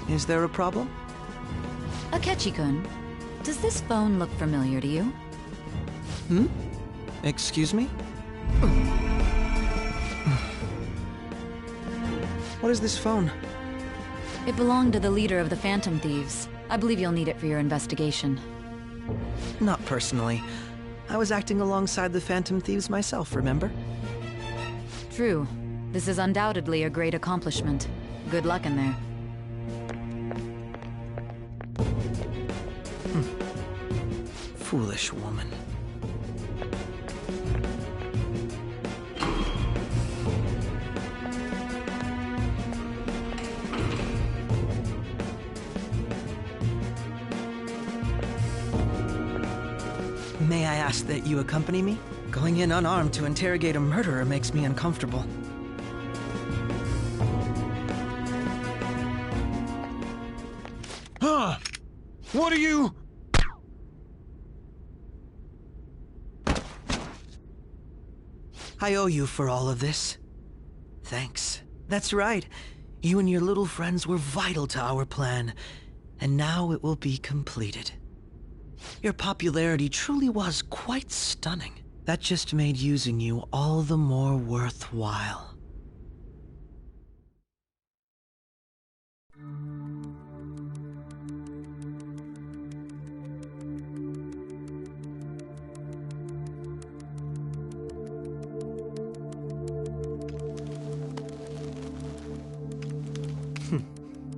Is there a problem?
Akechi-kun, does this phone look familiar to you?
Hmm? Excuse me? What is this phone?
It belonged to the leader of the Phantom Thieves. I believe you'll need it for your investigation.
Not personally. I was acting alongside the Phantom Thieves myself, remember?
True. This is undoubtedly a great accomplishment. Good luck in there.
Foolish woman. May I ask that you accompany me? Going in unarmed to interrogate a murderer makes me uncomfortable.
Huh? What are you...
I owe you for all of this. Thanks. That's right. You and your little friends were vital to our plan, and now it will be completed. Your popularity truly was quite stunning. That just made using you all the more worthwhile.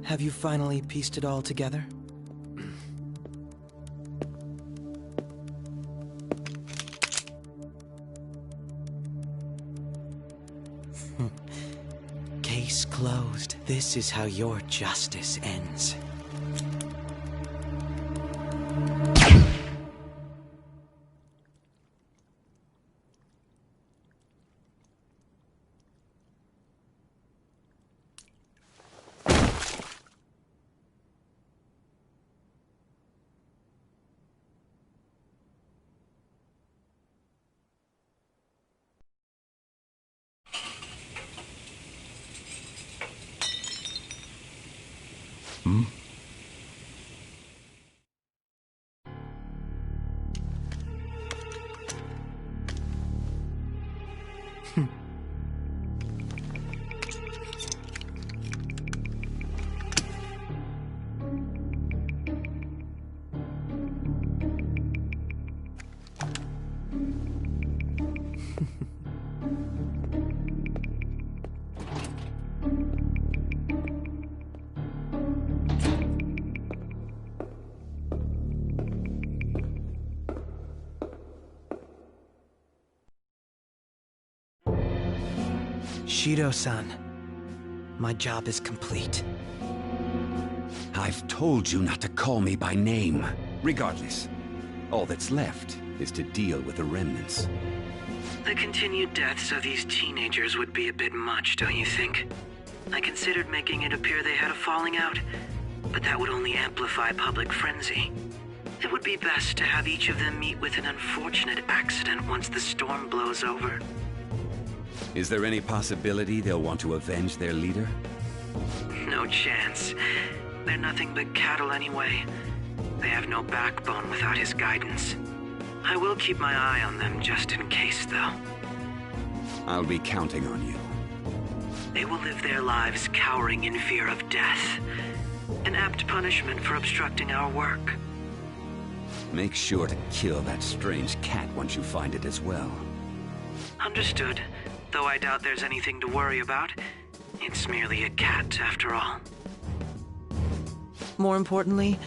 Have you finally pieced it all together? This is how your justice ends. Shido-san, my job is complete.
I've told you not to call me by name. Regardless, all that's left is to deal with the remnants.
The continued deaths of these teenagers would be a bit much, don't you think? I considered making it appear they had a falling out, but that would only amplify public frenzy. It would be best to have each of them meet with an unfortunate accident once the storm blows over.
Is there any possibility they'll want to avenge their leader?
No chance. They're nothing but cattle anyway. They have no backbone without his guidance. I will keep my eye on them just in case, though.
I'll be counting on you.
They will live their lives cowering in fear of death. An apt punishment for obstructing our work.
Make sure to kill that strange cat once you find it as well.
Understood. Though I doubt there's anything to worry about. It's merely a cat, after all.
More importantly,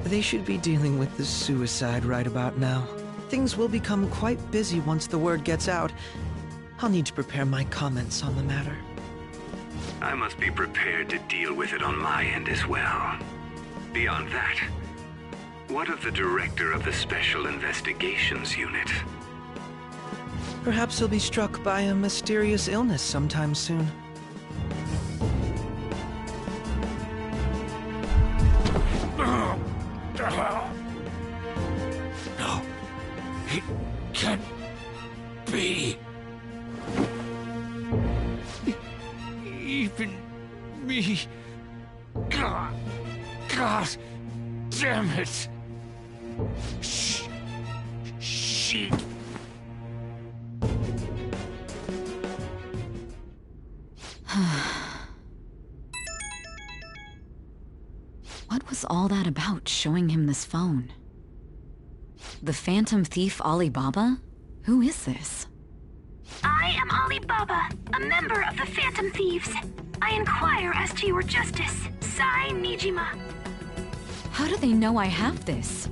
they should be dealing with the suicide right about now. Things will become quite busy once the word gets out. I'll need to prepare my comments on the matter.
I must be prepared to deal with it on my end as well. Beyond that, what of the director of the Special Investigations Unit?
Perhaps he'll be struck by a mysterious illness sometime soon.
No, it can't be. Even me. God damn it. Shit.
What was all that about, showing him this phone? The Phantom Thief Alibaba? Who is this?
I am Alibaba, a member of the Phantom Thieves. I inquire as to your justice, Sai Nijima.
How do they know I have this?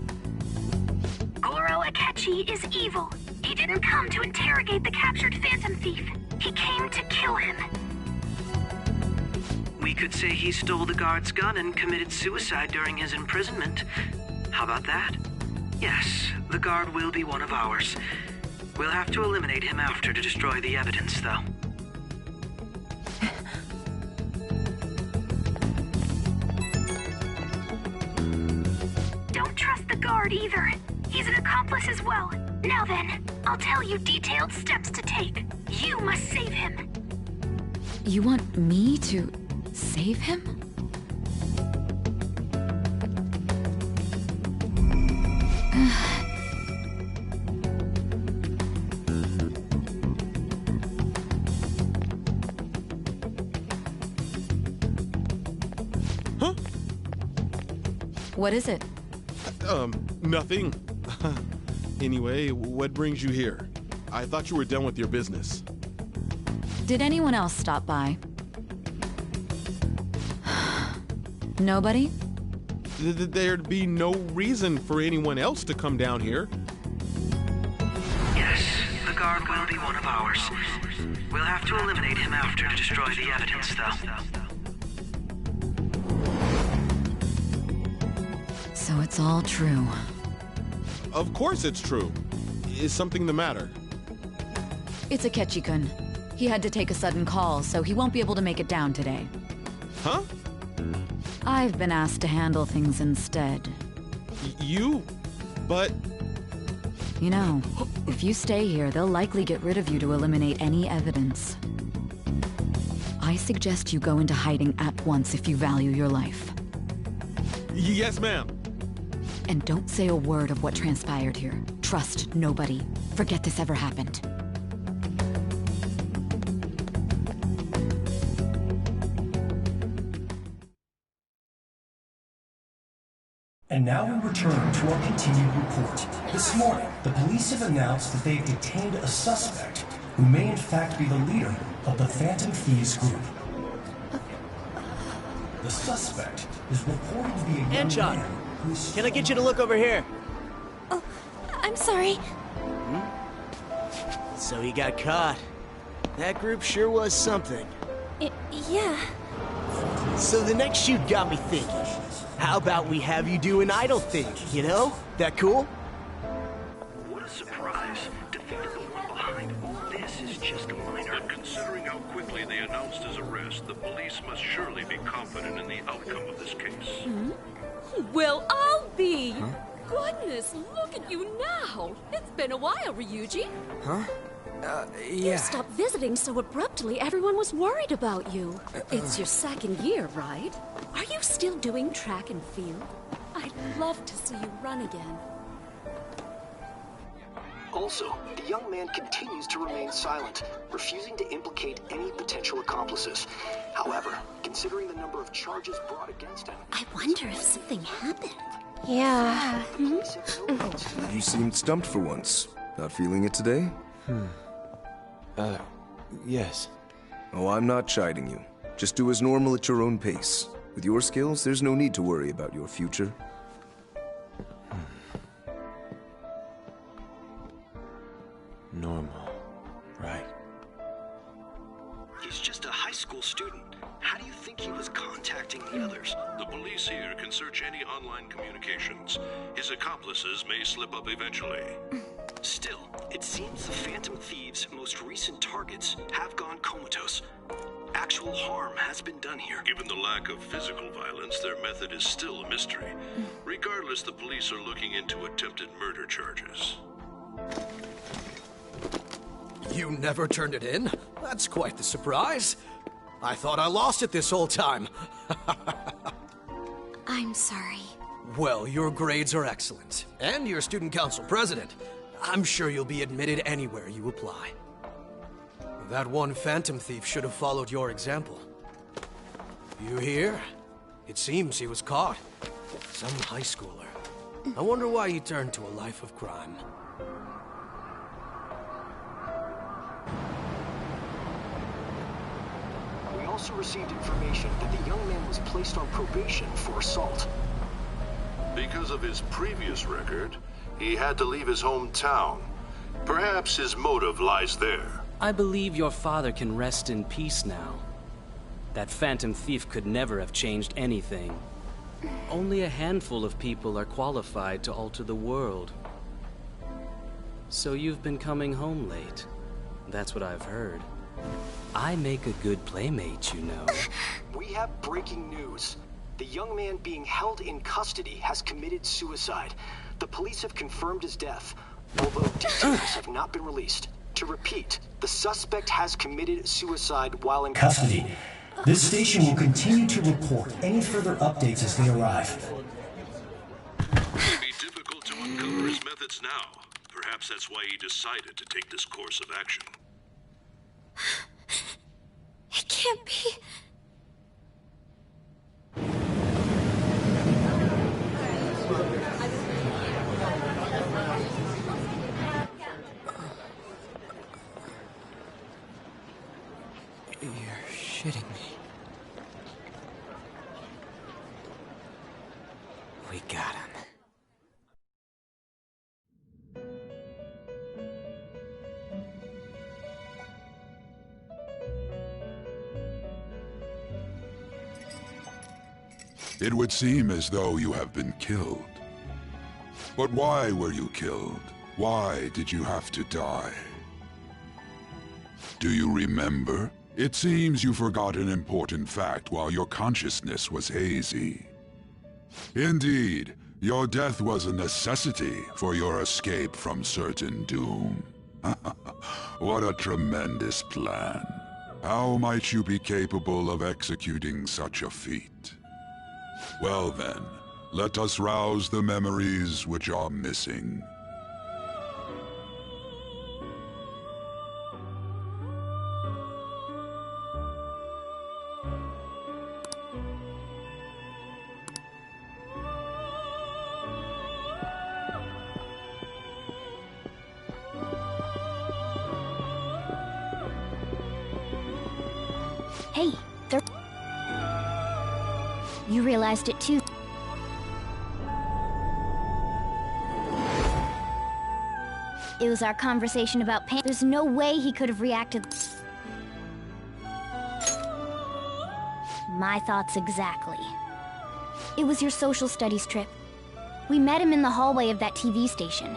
Goro Akechi is evil. He didn't come to interrogate the captured Phantom Thief. He came to kill him.
We could say he stole the guard's gun and committed suicide during his imprisonment. How about that? Yes, the guard will be one of ours. We'll have to eliminate him after to destroy the evidence, though.
Don't trust the guard either. He's an accomplice as well. Now then, I'll tell you detailed steps to take. You must save him.
You want me to save him?
Huh?
What is it?
Nothing. Anyway, what brings you here? I thought you were done with your business.
Did anyone else stop by? Nobody?
There'd be no reason for anyone else to come down here.
Yes, the guard will be one of ours. We'll have to eliminate him after to destroy the evidence, though.
So it's all true.
Of course it's true. Is something the matter?
It's Akechi-kun. He had to take a sudden call, so he won't be able to make it down today.
Huh?
I've been asked to handle things instead.
But...
You know, if you stay here, they'll likely get rid of you to eliminate any evidence. I suggest you go into hiding at once if you value your life.
Yes, ma'am.
And don't say a word of what transpired here. Trust nobody. Forget this ever happened.
And now we return to our continued report. This morning, the police have announced that they've detained a suspect who may in fact be the leader of the Phantom Thieves group. The suspect is reported to be a young man who's...
Can I get you to look over here?
Oh, I'm sorry.
So he got caught. That group sure was something.
Yeah.
So the next shoot got me thinking. How about we have you do an idol thing, you know? That cool?
What a surprise to think that the one behind all this is just a minor.
But considering how quickly they announced his arrest, the police must surely be confident in the outcome of this case.
Well, I'll be. Huh? Goodness, look at you now. It's been a while, Ryuji.
Huh?
You
Yeah.
stopped visiting so abruptly, everyone was worried about you. It's your second year, right? Are you still doing track and field? I'd love to see you run again.
Also, the young man continues to remain silent, refusing to implicate any potential accomplices. However, considering the number of charges brought against him...
I wonder if something happened.
Yeah.
You seemed stumped for once. Not feeling it today?
Yes.
Oh, I'm not chiding you. Just do as normal at your own pace. With your skills, there's no need to worry about your future.
Normal, right?
He's just a high school student. How do you think he was contacting the others?
The police here can search any online communications. His accomplices may slip up eventually.
Still, it seems the Phantom Thieves' most recent targets have gone comatose. Actual harm has been done here.
Given the lack of physical violence, their method is still a mystery. Regardless, the police are looking into attempted murder charges.
You never turned it in? That's quite the surprise. I thought I lost it this whole time.
I'm sorry.
Well, your grades are excellent. And you're student council president. I'm sure you'll be admitted anywhere you apply. That one Phantom Thief should have followed your example. You hear? It seems he was caught. Some high schooler. I wonder why he turned to a life of crime. We also received information that the young man was placed on probation for assault.
Because of his previous record, he had to leave his hometown. Perhaps his motive lies there.
I believe your father can rest in peace now. That Phantom Thief could never have changed anything. Only a handful of people are qualified to alter the world. So you've been coming home late. That's what I've heard. I make a good playmate, you know.
We have breaking news. The young man being held in custody has committed suicide. The police have confirmed his death, although details have not been released. To repeat, the suspect has committed suicide while in
custody. This station will continue to report any further updates as they arrive.
It may be difficult to uncover his methods now. Perhaps that's why he decided to take this course of action.
It can't be.
You're shitting me. We got him.
It would seem as though you have been killed.
But why were you killed? Why did you have to die? Do you remember? It seems you forgot an important fact while your consciousness was hazy. Indeed, your death was a necessity for your escape from certain doom. What a tremendous plan. How might you be capable of executing such a feat? Well then, let us rouse the memories which are missing.
Hey, you realized it too. It was our conversation about pain. There's no way he could have reacted. My thoughts exactly. It was your social studies trip. We met him in the hallway of that TV station.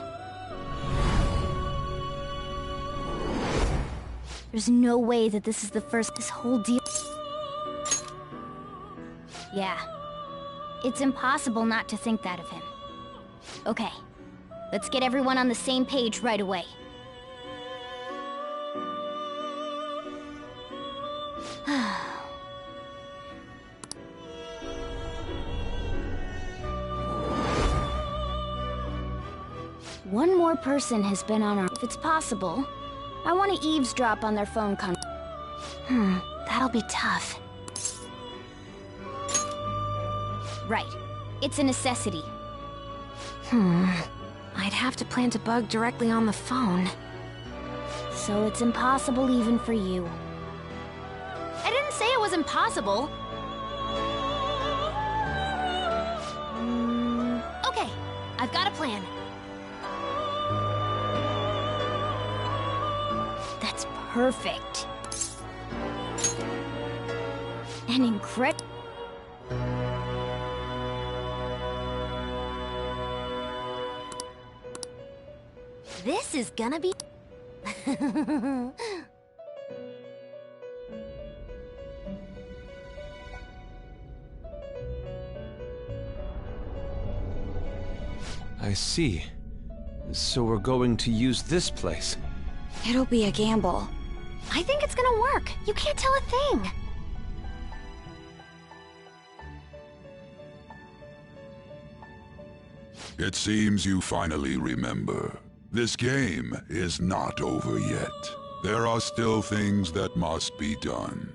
There's no way that this is this whole deal. Yeah. It's impossible not to think that of him. Okay. Let's get everyone on the same page right away. One more person has been on our... If it's possible, I want to eavesdrop on their phone that'll be tough. Right. It's a necessity. I'd have to plant a bug directly on the phone. So it's impossible even for you. I didn't say it was impossible. Okay, I've got a plan. That's perfect. An incredible... This is gonna be...
I see. So we're going to use this place.
It'll be a gamble. I think it's gonna work. You can't tell a thing.
It seems you finally remember. This game is not over yet. There are still things that must be done.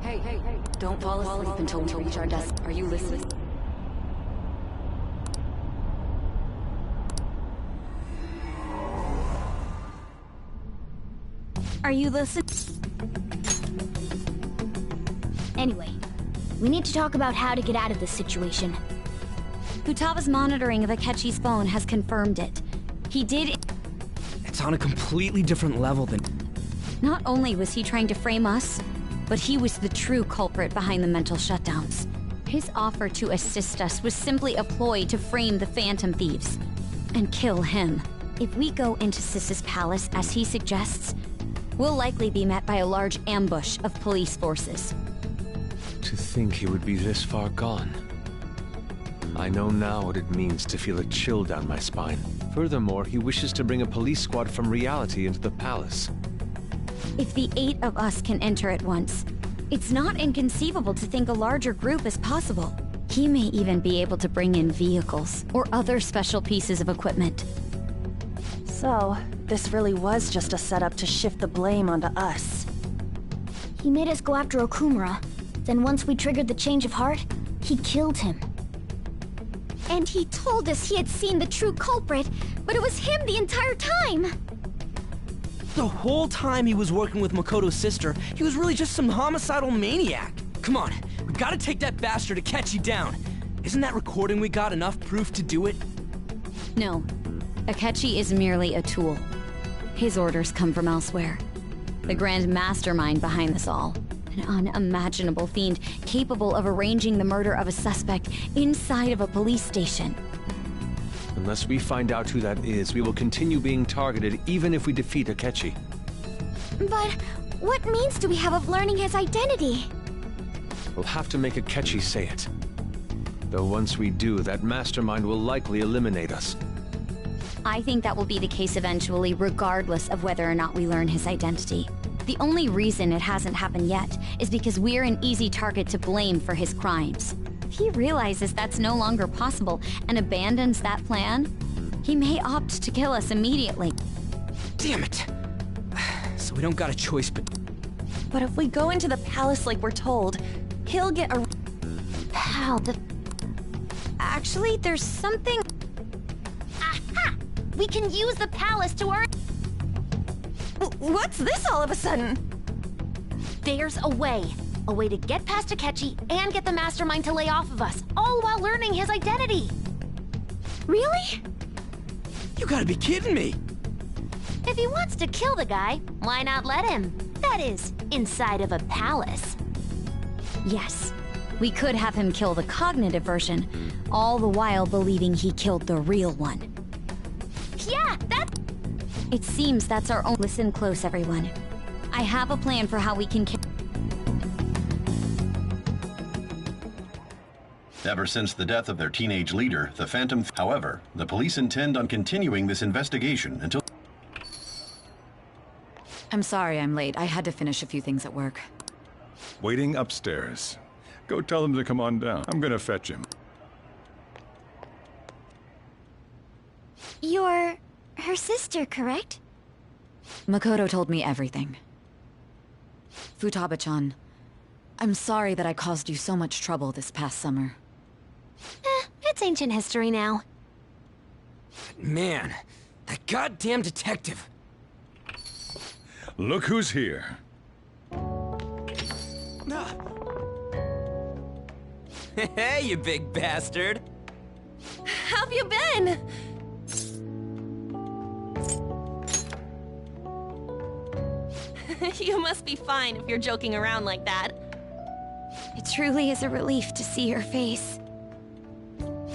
Hey, don't fall asleep until we reach our desk. Are you listening?
Are you listening? Anyway, we need to talk about how to get out of this situation. Futaga's monitoring of Akechi's phone has confirmed it. He did...
It's on a completely different level than...
Not only was he trying to frame us, but he was the true culprit behind the mental shutdowns. His offer to assist us was simply a ploy to frame the Phantom Thieves and kill him. If we go into Sis's palace as he suggests, we'll likely be met by a large ambush of police forces.
To think he would be this far gone. I know now what it means to feel a chill down my spine. Furthermore, he wishes to bring a police squad from reality into the palace.
If the 8 of us can enter at once, it's not inconceivable to think a larger group is possible. He may even be able to bring in vehicles or other special pieces of equipment.
So, this really was just a setup to shift the blame onto us.
He made us go after Okumura. Then once we triggered the change of heart, he killed him. And he told us he had seen the true culprit, but it was him the entire time!
The whole time he was working with Makoto's sister, he was really just some homicidal maniac. Come on, we gotta take that bastard Akechi down. Isn't that recording we got enough proof to do it?
No. Akechi is merely a tool. His orders come from elsewhere. The grand mastermind behind this all. An unimaginable fiend capable of arranging the murder of a suspect inside of a police station.
Unless we find out who that is, we will continue being targeted even if we defeat Akechi.
But what means do we have of learning his identity?
We'll have to make Akechi say it. Though once we do, that mastermind will likely eliminate us.
I think that will be the case eventually, regardless of whether or not we learn his identity. The only reason it hasn't happened yet is because we're an easy target to blame for his crimes. If he realizes that's no longer possible and abandons that plan, he may opt to kill us immediately.
Damn it! So we don't got a choice but...
But if we go into the palace like we're told, he'll get a...
Actually, there's something... Aha! We can use the palace to our...
What's this all of a sudden?
There's a way. A way to get past Akechi and get the mastermind to lay off of us, all while learning his identity.
Really?
You gotta be kidding me!
If he wants to kill the guy, why not let him? That is, inside of a palace.
Yes. We could have him kill the cognitive version, all the while believing he killed the real one.
Yeah, that...
It seems that's our own... Listen close, everyone. I have a plan for how we can...
Ever since the death of their teenage leader, the Phantom... However, the police intend on continuing this investigation until...
I'm sorry I'm late. I had to finish a few things at work.
Waiting upstairs. Go tell him to come on down. I'm gonna fetch him.
You're... her sister, correct?
Makoto told me everything. Futaba-chan, I'm sorry that I caused you so much trouble this past summer.
It's ancient history now.
Man, that goddamn detective.
Look who's here.
Hey, you big bastard.
How have you been? You must be fine if you're joking around like that.
It truly is a relief to see your face.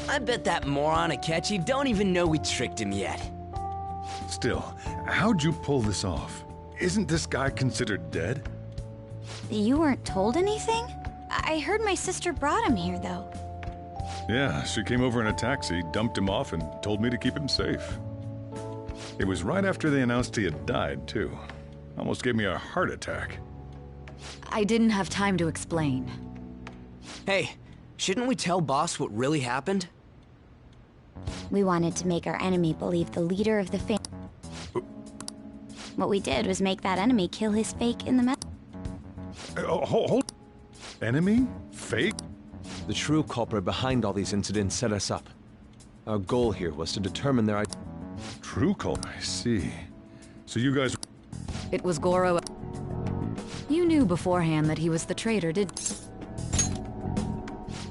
I bet that moron Akechi don't even know we tricked him yet.
Still, how'd you pull this off? Isn't this guy considered dead?
You weren't told anything? I heard my sister brought him here, though.
Yeah, she came over in a taxi, dumped him off, and told me to keep him safe. It was right after they announced he had died, too. Almost gave me a heart attack.
I didn't have time to explain.
Hey, shouldn't we tell boss what really happened?
We wanted to make our enemy believe the leader of the What we did was make that enemy kill his fake in the
Hold. Enemy? Fake?
The true culprit behind all these incidents set us up. Our goal here was to determine their identity.
True culprit? I see. So you guys...
It was Goro. You knew beforehand that he was the traitor, did...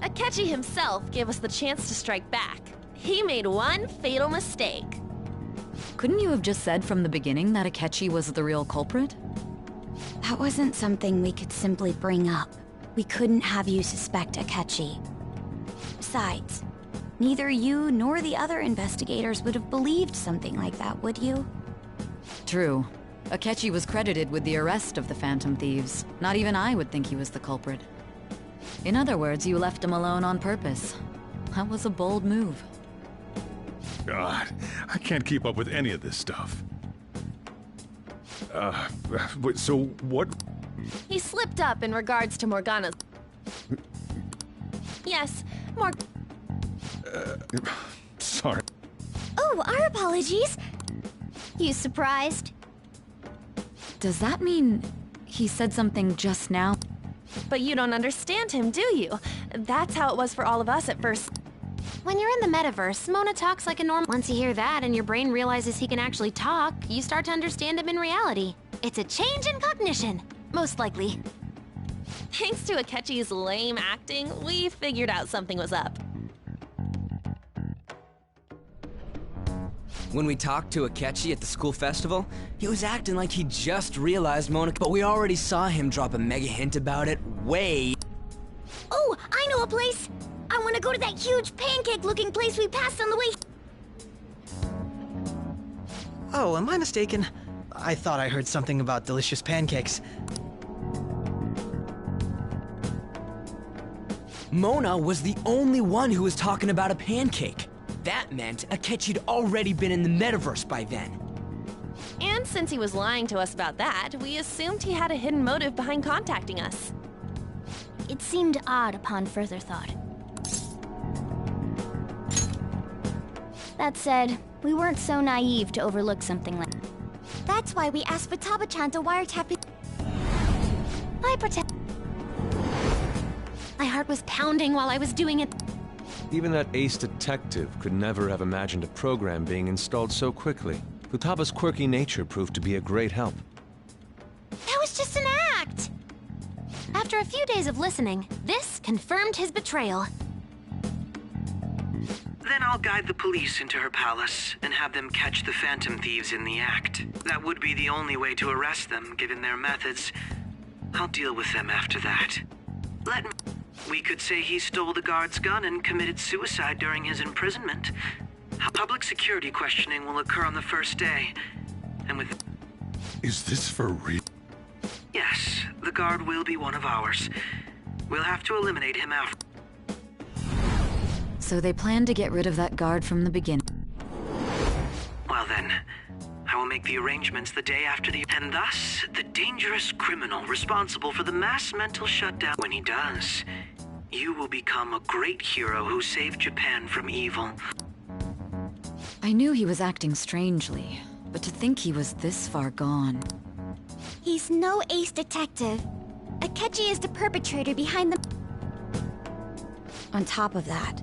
Akechi himself gave us the chance to strike back. He made one fatal mistake.
Couldn't you have just said from the beginning that Akechi was the real culprit?
That wasn't something we could simply bring up. We couldn't have you suspect Akechi. Besides, neither you nor the other investigators would have believed something like that, would you?
True. Akechi was credited with the arrest of the Phantom Thieves. Not even I would think he was the culprit. In other words, you left him alone on purpose. That was a bold move.
God, I can't keep up with any of this stuff. So what?
He slipped up in regards to Morgana's... Yes,
Sorry.
Oh, our apologies. You surprised?
Does that mean he said something just now?
But you don't understand him, do you? That's how it was for all of us at first.
When you're in the metaverse, Mona talks like a normal. Once you hear that and your brain realizes he can actually talk, you start to understand him in reality. It's a change in cognition, most likely.
Thanks to Akechi's lame acting, we figured out something was up.
When we talked to Akechi at the school festival, he was acting like he just realized Mona, but we already saw him drop a mega hint about it way...
Oh, I know a place! I want to go to that huge pancake-looking place we passed on the way.
Oh, am I mistaken? I thought I heard something about delicious pancakes.
Mona was the only one who was talking about a pancake. That meant Akechi'd already been in the metaverse by then.
And since he was lying to us about that, we assumed he had a hidden motive behind contacting us.
It seemed odd upon further thought. That said, we weren't so naive to overlook something like... That's why we asked Futaba-chan to wiretap it.
My heart was pounding while I was doing it.
Even that ace detective could never have imagined a program being installed so quickly. Futaba's quirky nature proved to be a great help.
That was just an act! After a few days of listening, this confirmed his betrayal.
Then I'll guide the police into her palace and have them catch the Phantom Thieves in the act. That would be the only way to arrest them, given their methods. I'll deal with them after that. We could say he stole the guard's gun and committed suicide during his imprisonment. Public security questioning will occur on the first day. And with...
Is this for real?
Yes, the guard will be one of ours. We'll have to eliminate him after...
So they planned to get rid of that guard from the beginning.
Well then, I will make the arrangements the day after the... And thus, the dangerous criminal responsible for the mass mental shutdown. When he does, you will become a great hero who saved Japan from evil.
I knew he was acting strangely, but to think he was this far gone...
He's no ace detective. Akechi is the perpetrator behind the...
On top of that,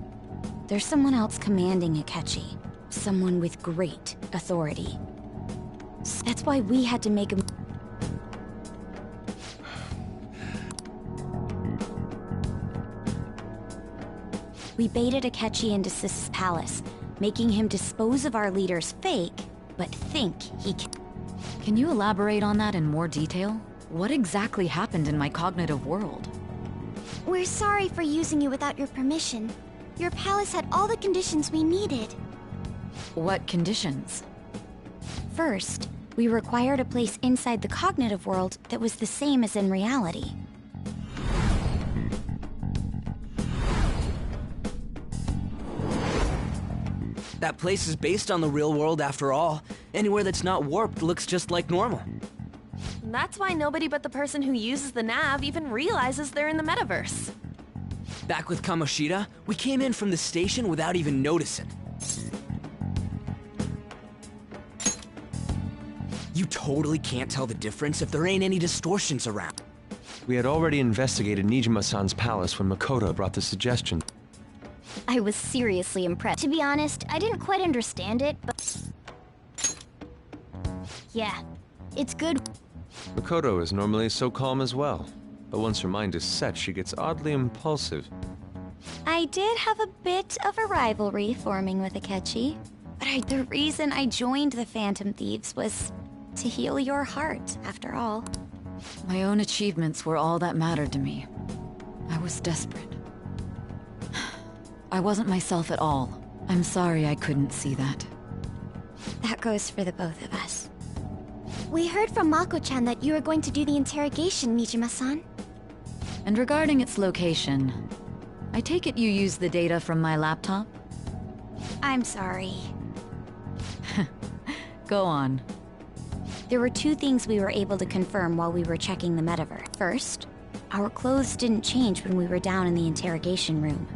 there's someone else commanding Akechi. Someone with great authority. That's why we had to make him... We baited Akechi into Sis' palace, making him dispose of our leader's fake, but think he can...
Can you elaborate on that in more detail? What exactly happened in my cognitive world?
We're sorry for using you without your permission. Your palace had all the conditions we needed.
What conditions?
First, we required a place inside the cognitive world that was the same as in reality.
That place is based on the real world after all. Anywhere that's not warped looks just like normal.
That's why nobody but the person who uses the nav even realizes they're in the metaverse.
Back with Kamoshida, we came in from the station without even noticing. You totally can't tell the difference if there ain't any distortions around.
We had already investigated Nijima-san's palace when Makoto brought the suggestion.
I was seriously impressed. To be honest, I didn't quite understand it, but... Yeah, it's good.
Makoto is normally so calm as well, but once her mind is set, she gets oddly impulsive.
I did have a bit of a rivalry forming with Akechi, but the reason I joined the Phantom Thieves was to heal your heart, after all.
My own achievements were all that mattered to me. I was desperate. I wasn't myself at all. I'm sorry I couldn't see that.
That goes for the both of us. We heard from Mako-chan that you were going to do the interrogation, Nijima-san.
And regarding its location, I take it you used the data from my laptop?
I'm sorry.
Go on.
There were two things we were able to confirm while we were checking the metaverse. First, our clothes didn't change when we were down in the interrogation room.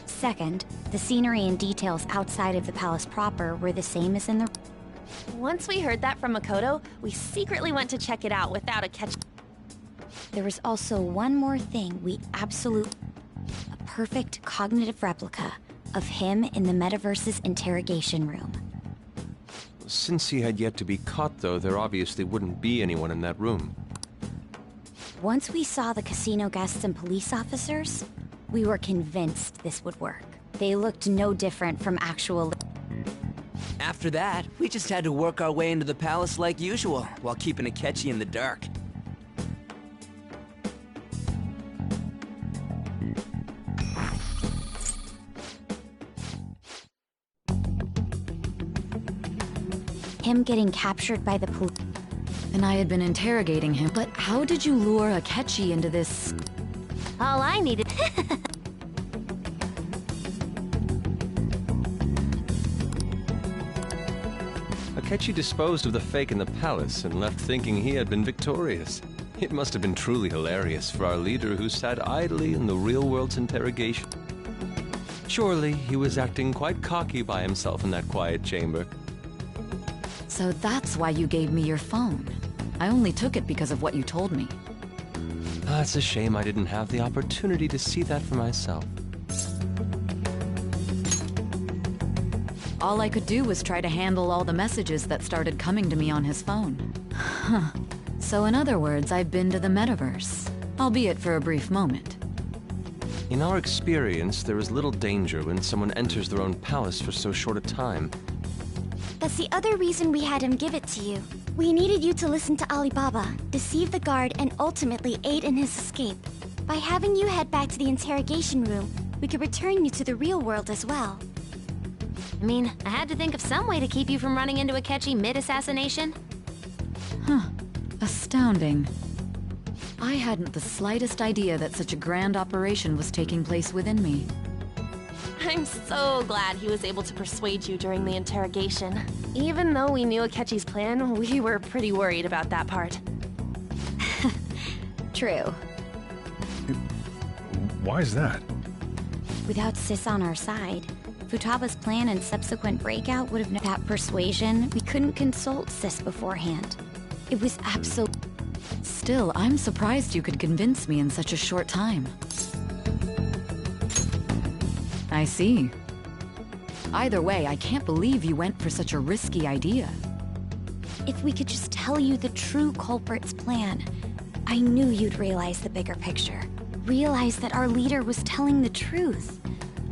Second, the scenery and details outside of the palace proper were the same as in the...
Once we heard that from Makoto, we secretly went to check it out without a catch.
There was also one more thing we absolutely... A perfect cognitive replica of him in the metaverse's interrogation room.
Since he had yet to be caught, though, there obviously wouldn't be anyone in that room.
Once we saw the casino guests and police officers, we were convinced this would work. They looked no different from actual...
After that, we just had to work our way into the palace like usual, while keeping Akechi in the dark.
Him getting captured by the police.
And I had been interrogating him, but how did you lure Akechi into this?
All I needed...
Akechi disposed of the fake in the palace and left thinking he had been victorious. It must have been truly hilarious for our leader who sat idly in the real world's interrogation. Surely he was acting quite cocky by himself in that quiet chamber.
So that's why you gave me your phone. I only took it because of what you told me.
It's a shame I didn't have the opportunity to see that for myself.
All I could do was try to handle all the messages that started coming to me on his phone. Huh. So in other words, I've been to the metaverse, albeit for a brief moment.
In our experience, there is little danger when someone enters their own palace for so short a time.
That's the other reason we had him give it to you. We needed you to listen to Alibaba, deceive the guard, and ultimately aid in his escape. By having you head back to the interrogation room, we could return you to the real world as well.
I mean, I had to think of some way to keep you from running into Akechi mid-assassination.
Huh. Astounding. I hadn't the slightest idea that such a grand operation was taking place within me.
I'm so glad he was able to persuade you during the interrogation. Even though we knew Akechi's plan, we were pretty worried about that part.
True.
Why is that?
Without Sis on our side, Futaba's plan and subsequent breakout would have... That persuasion, we couldn't consult Sis beforehand. It was absolute...
Still, I'm surprised you could convince me in such a short time. I see. Either way, I can't believe you went for such a risky idea.
If we could just tell you the true culprit's plan, I knew you'd realize the bigger picture. Realize that our leader was telling the truth,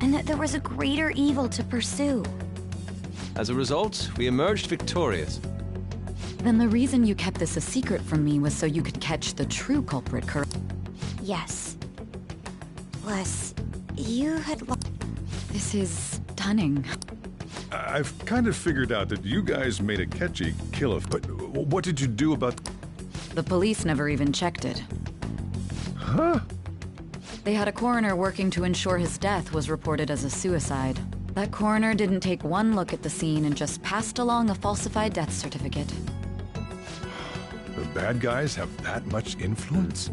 and that there was a greater evil to pursue.
As a result, we emerged victorious.
Then the reason you kept this a secret from me was so you could catch the true culprit, correct?
Yes. Plus, you had...
This is stunning.
I've kind of figured out that you guys made Akechi kill but what did you do about...
The police never even checked it.
Huh?
They had a coroner working to ensure his death was reported as a suicide. That coroner didn't take one look at the scene and just passed along a falsified death certificate.
The bad guys have that much influence?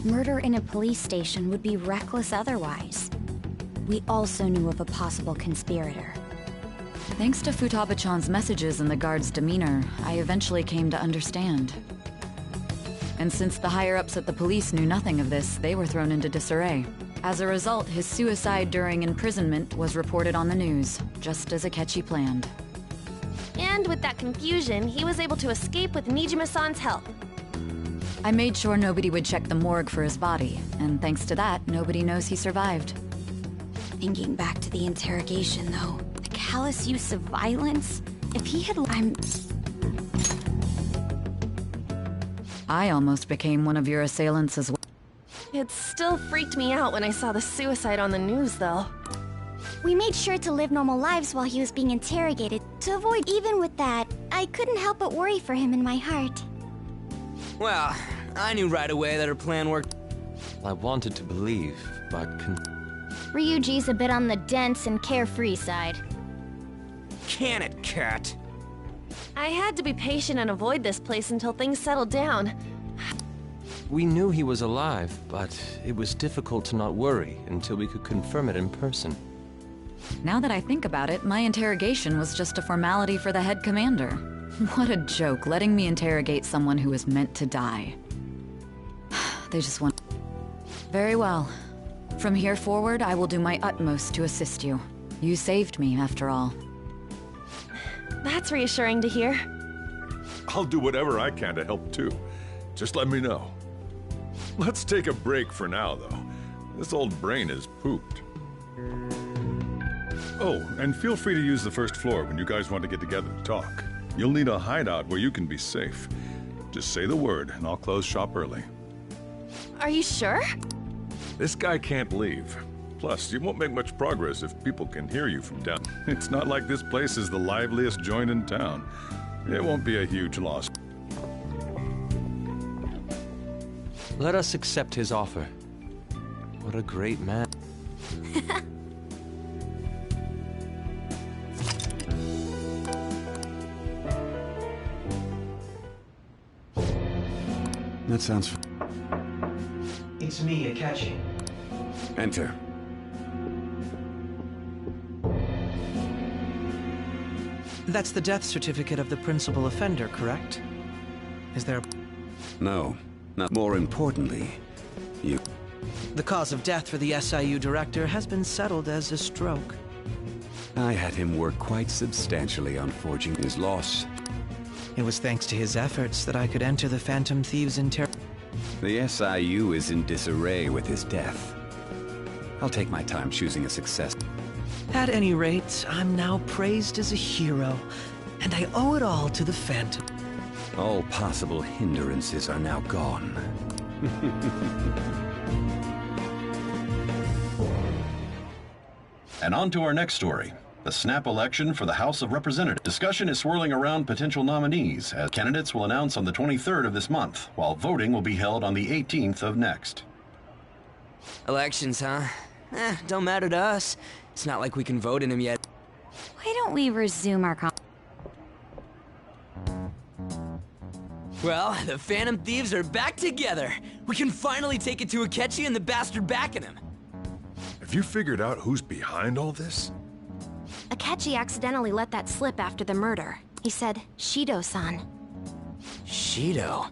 Murder in a police station would be reckless otherwise. We also knew of a possible conspirator.
Thanks to Futaba-chan's messages and the guard's demeanor, I eventually came to understand. And since the higher-ups at the police knew nothing of this, they were thrown into disarray. As a result, his suicide during imprisonment was reported on the news, just as Akechi planned.
And with that confusion, he was able to escape with Nijima-san's help.
I made sure nobody would check the morgue for his body, and thanks to that, nobody knows he survived.
Thinking back to the interrogation, though, the callous use of violence, if he had...
I almost became one of your assailants as well.
It still freaked me out when I saw the suicide on the news, though.
We made sure to live normal lives while he was being interrogated to avoid. Even with that, I couldn't help but worry for him in my heart.
Well, I knew right away that her plan worked.
I wanted to believe, but
Ryuji's a bit on the dense and carefree side.
Can it, cat?
I had to be patient and avoid this place until things settled down.
we knew he was alive, but it was difficult to not worry until we could confirm it in person.
Now that I think about it, my interrogation was just a formality for the head commander. What a joke, letting me interrogate someone who was meant to die. They just want... Very well. From here forward, I will do my utmost to assist you. You saved me, after all.
That's reassuring to hear.
I'll do whatever I can to help too. Just let me know. Let's take a break for now, though. This old brain is pooped. Oh, and feel free to use the first floor when you guys want to get together to talk. You'll need a hideout where you can be safe. Just say the word, and I'll close shop early.
Are you sure?
This guy can't leave. Plus, you won't make much progress if people can hear you from down. It's not like this place is the liveliest joint in town. It won't be a huge loss.
Let us accept his offer. What a great man.
That sounds...
It's me, Akechi.
Enter.
That's the death certificate of the principal offender, correct? Is there...
No. Not more importantly, you...
The cause of death for the SIU director has been settled as a stroke.
I had him work quite substantially on forging his loss.
It was thanks to his efforts that I could enter the Phantom Thieves'
The SIU is in disarray with his death. I'll take my time choosing a successor.
At any rate, I'm now praised as a hero, and I owe it all to the Phantom.
All possible hindrances are now gone.
And on to our next story. The snap election for the House of Representatives. Discussion is swirling around potential nominees, as candidates will announce on the 23rd of this month, while voting will be held on the 18th of next.
Elections, huh? Don't matter to us. It's not like we can vote in them yet.
Why don't we resume our
Well, the Phantom Thieves are back together. We can finally take it to Akechi and the bastard backing him.
Have you figured out who's behind all this?
Akechi accidentally let that slip after the murder. He said, Shido-san.
Shido?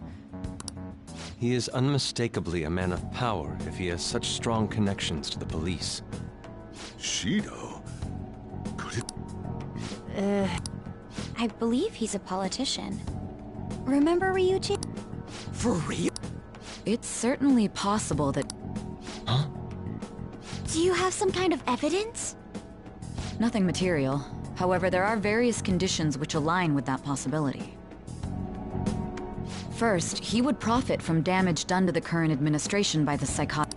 He is unmistakably a man of power if he has such strong connections to the police.
Shido? Could it...
I believe he's a politician. Remember Ryuji?
For real?
It's certainly possible that...
Huh?
Do you have some kind of evidence?
Nothing material. However, there are various conditions which align with that possibility. First, he would profit from damage done to the current administration by the psychotic.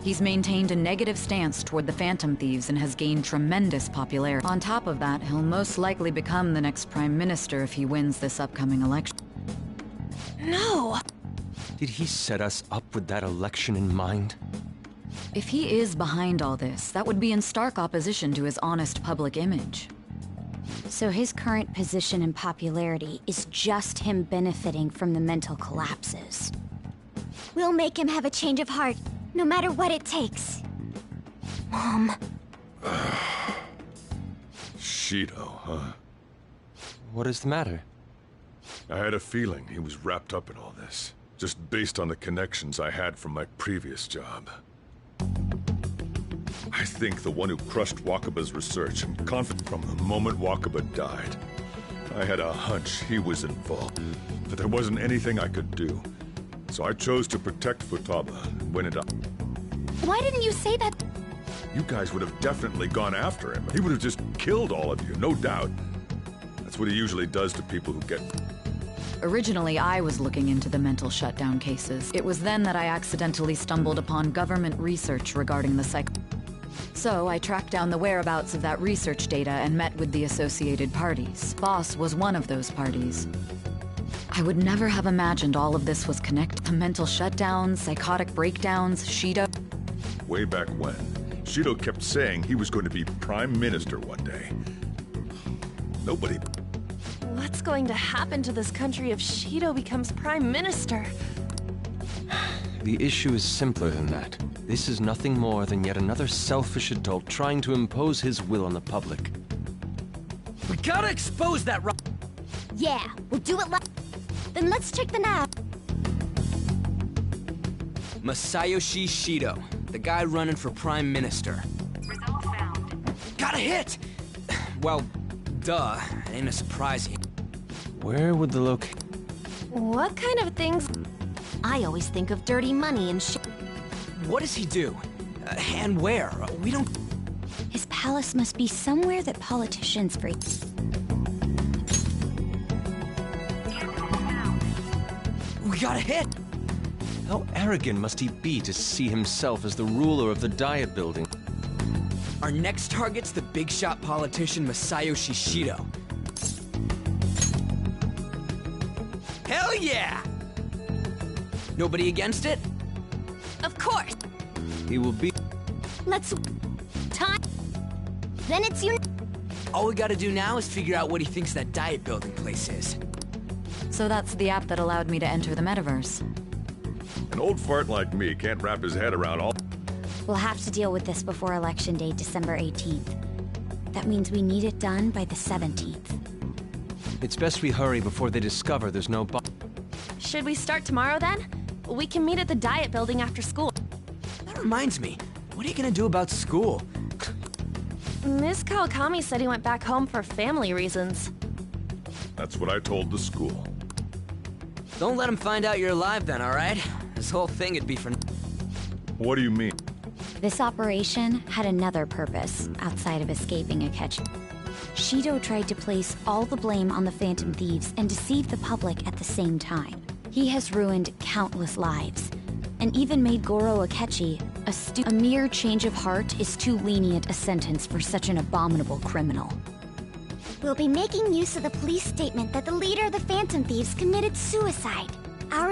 He's maintained a negative stance toward the Phantom Thieves and has gained tremendous popularity. On top of that, he'll most likely become the next Prime Minister if he wins this upcoming election.
No!
Did he set us up with that election in mind?
If he is behind all this, that would be in stark opposition to his honest public image.
So his current position and popularity is just him benefiting from the mental collapses. We'll make him have a change of heart, no matter what it takes. Mom.
Shido, huh?
What is the matter?
I had a feeling he was wrapped up in all this, just based on the connections I had from my previous job. I think the one who crushed Wakaba's research and confident from the moment Wakaba died. I had a hunch he was involved, but there wasn't anything I could do. So I chose to protect Futaba and win it up.
Why didn't you say that?
You guys would have definitely gone after him. He would have just killed all of you, no doubt. That's what he usually does to people who get...
Originally, I was looking into the mental shutdown cases. It was then that I accidentally stumbled upon government research regarding the psych. So I tracked down the whereabouts of that research data and met with the associated parties. Boss was one of those parties. I would never have imagined all of this was connected to mental shutdowns, psychotic breakdowns, Shido.
Way back when, Shido kept saying he was going to be Prime Minister one day. Nobody...
What's going to happen to this country if Shido becomes Prime Minister?
The issue is simpler than that. This is nothing more than yet another selfish adult trying to impose his will on the public.
We gotta expose that
Yeah, we'll do it Then let's check the nav.
Masayoshi Shido, the guy running for Prime Minister.
Results found.
Got a hit! Well, duh. It ain't a surprise.
Where would the
What kind of things?
I always think of dirty money and shit.
What does he do? And where? We don't...
His palace must be somewhere that politicians break.
We got a hit!
How arrogant must he be to see himself as the ruler of the Diet Building?
Our next target's the big shot politician Masayoshi Shido. Hell yeah! Nobody against it?
Of course!
He will be...
Let's... Time... Then it's you...
All we gotta do now is figure out what he thinks that Diet Building place is.
So that's the app that allowed me to enter the metaverse.
An old fart like me can't wrap his head around all...
We'll have to deal with this before Election Day, December 18th. That means we need it done by the 17th.
It's best we hurry before they discover there's no
Should we start tomorrow then? We can meet at the Diet Building after school.
That reminds me, what are you gonna do about school?
Miss Kawakami said he went back home for family reasons.
That's what I told the school.
Don't let him find out you're alive then, alright? This whole thing would be for...
What do you mean?
This operation had another purpose, outside of escaping Akechi. Shido tried to place all the blame on the Phantom Thieves and deceive the public at the same time. He has ruined countless lives, and even made Goro Akechi a mere change of heart is too lenient a sentence for such an abominable criminal. We'll be making use of the police statement that the leader of the Phantom Thieves committed suicide.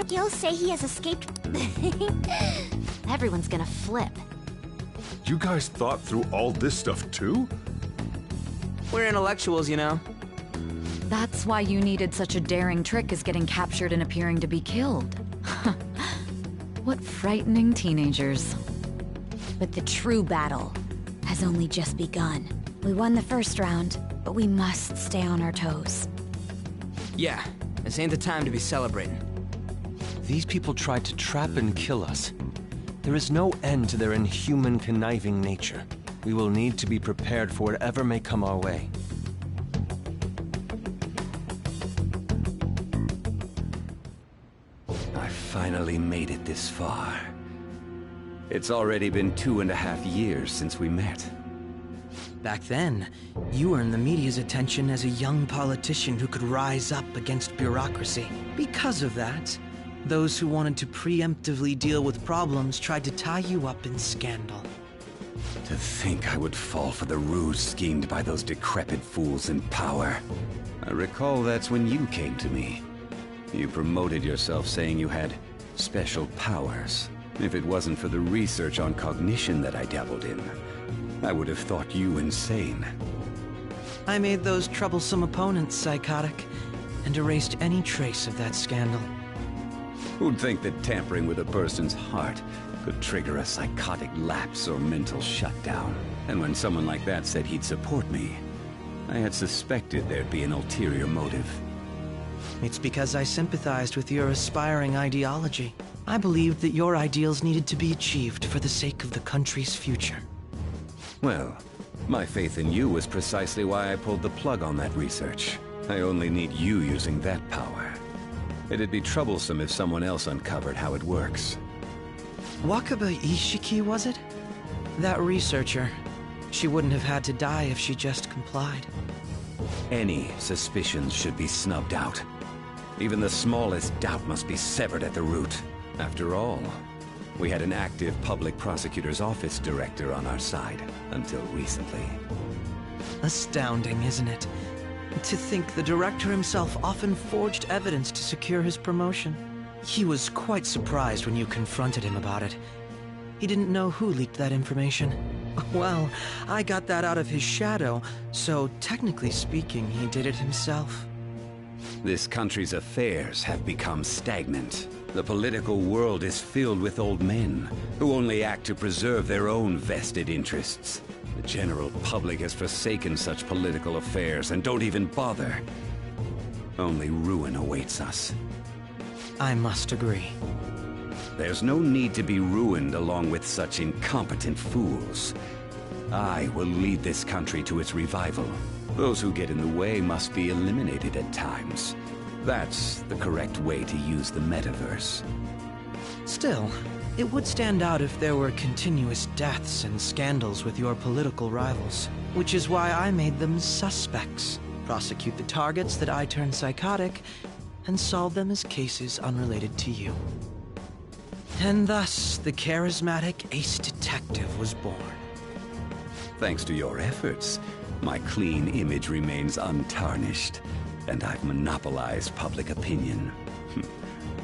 He'll say he has escaped...
Everyone's gonna flip.
You guys thought through all this stuff too?
We're intellectuals, you know.
That's why you needed such a daring trick as getting captured and appearing to be killed. What frightening teenagers.
But the true battle has only just begun. We won the first round, but we must stay on our toes.
Yeah, this ain't the time to be celebrating.
These people tried to trap and kill us. There is no end to their inhuman, conniving nature. We will need to be prepared for whatever may come our way.
I finally made it this far. It's already been 2.5 years since we met.
Back then, you earned the media's attention as a young politician who could rise up against bureaucracy. Because of that, those who wanted to preemptively deal with problems tried to tie you up in scandal.
To think I would fall for the ruse schemed by those decrepit fools in power. I recall that's when you came to me. You promoted yourself saying you had special powers. If it wasn't for the research on cognition that I dabbled in, I would have thought you insane.
I made those troublesome opponents psychotic, and erased any trace of that scandal.
Who'd think that tampering with a person's heart could trigger a psychotic lapse or mental shutdown? And when someone like that said he'd support me, I had suspected there'd be an ulterior motive.
It's because I sympathized with your aspiring ideology. I believed that your ideals needed to be achieved for the sake of the country's future.
Well, my faith in you was precisely why I pulled the plug on that research. I only need you using that power. It'd be troublesome if someone else uncovered how it works.
Wakaba Ishiki, was it? That researcher. She wouldn't have had to die if she just complied.
Any suspicions should be snubbed out. Even the smallest doubt must be severed at the root. After all, we had an active public prosecutor's office director on our side until recently.
Astounding, isn't it? To think the director himself often forged evidence to secure his promotion. He was quite surprised when you confronted him about it. He didn't know who leaked that information. Well, I got that out of his shadow, so technically speaking, he did it himself.
This country's affairs have become stagnant. The political world is filled with old men who only act to preserve their own vested interests. The general public has forsaken such political affairs and don't even bother. Only ruin awaits us.
I must agree.
There's no need to be ruined along with such incompetent fools. I will lead this country to its revival. Those who get in the way must be eliminated at times. That's the correct way to use the metaverse.
Still, it would stand out if there were continuous deaths and scandals with your political rivals, which is why I made them suspects. Prosecute the targets that I turn psychotic, and solve them as cases unrelated to you. And thus, the charismatic ace detective was born.
Thanks to your efforts, my clean image remains untarnished, and I've monopolized public opinion.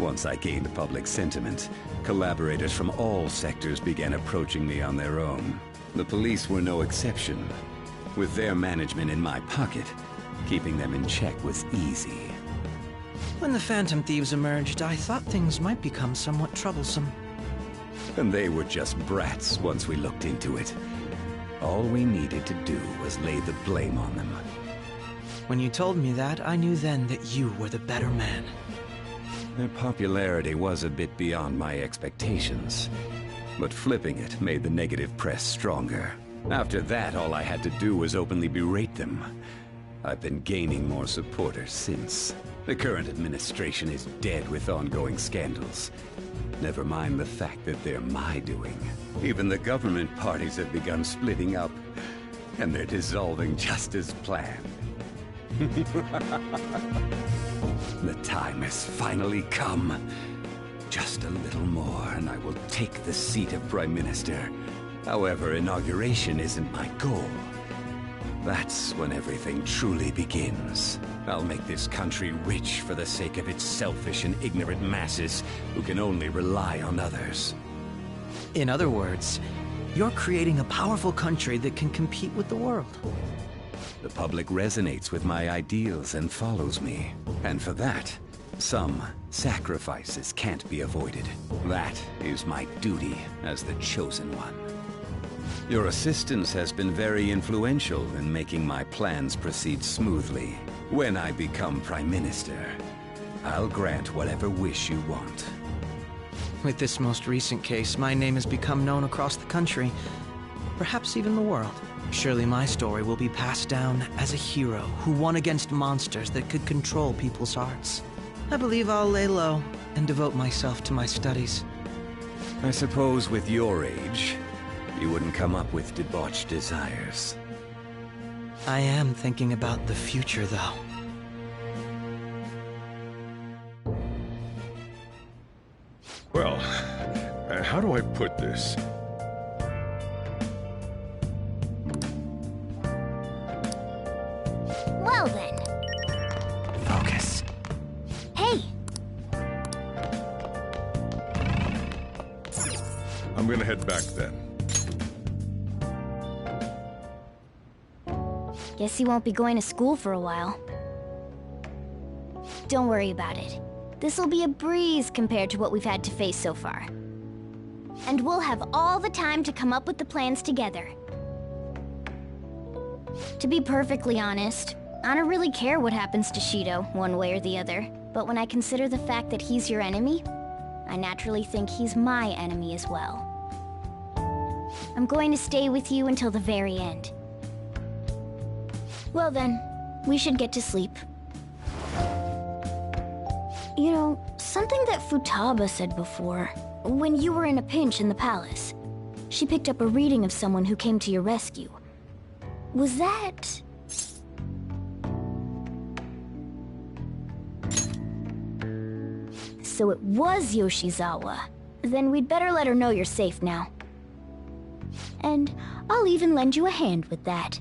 Once I gained public sentiment, collaborators from all sectors began approaching me on their own. The police were no exception. With their management in my pocket, keeping them in check was easy.
When the Phantom Thieves emerged, I thought things might become somewhat troublesome.
And they were just brats once we looked into it. All we needed to do was lay the blame on them.
When you told me that, I knew then that you were the better man.
Their popularity was a bit beyond my expectations, but flipping it made the negative press stronger. After that, all I had to do was openly berate them. I've been gaining more supporters since. The current administration is dead with ongoing scandals. Never mind the fact that they're my doing. Even the government parties have begun splitting up, and they're dissolving just as planned. The time has finally come. Just a little more, and I will take the seat of Prime Minister. However, inauguration isn't my goal. That's when everything truly begins. I'll make this country rich for the sake of its selfish and ignorant masses who can only rely on others.
In other words, you're creating a powerful country that can compete with the world.
The public resonates with my ideals and follows me. And for that, some sacrifices can't be avoided. That is my duty as the chosen one. Your assistance has been very influential in making my plans proceed smoothly. When I become Prime Minister, I'll grant whatever wish you want.
With this most recent case, my name has become known across the country, perhaps even the world. Surely my story will be passed down as a hero who won against monsters that could control people's hearts. I believe I'll lay low and devote myself to my studies.
I suppose with your age, you wouldn't come up with debauched desires.
I am thinking about the future, though.
Well, how do I put this?
Well then.
Focus.
Hey!
I'm gonna head back then.
Guess he won't be going to school for a while. Don't worry about it. This'll be a breeze compared to what we've had to face so far. And we'll have all the time to come up with the plans together. To be perfectly honest, I don't really care what happens to Shido, one way or the other. But when I consider the fact that he's your enemy, I naturally think he's my enemy as well. I'm going to stay with you until the very end. Well then, we should get to sleep. You know, something that Futaba said before, when you were in a pinch in the palace, she picked up a reading of someone who came to your rescue. Was that... So it was Yoshizawa. Then we'd better let her know you're safe now. And I'll even lend you a hand with that.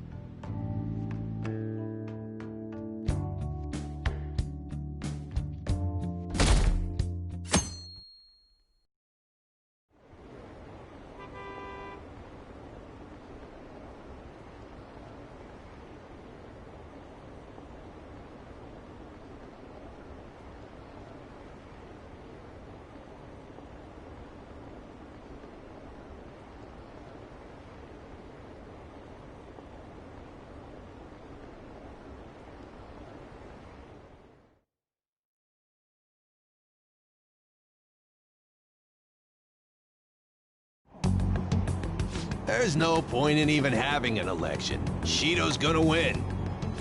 There's no point in even having an election. Shido's gonna win.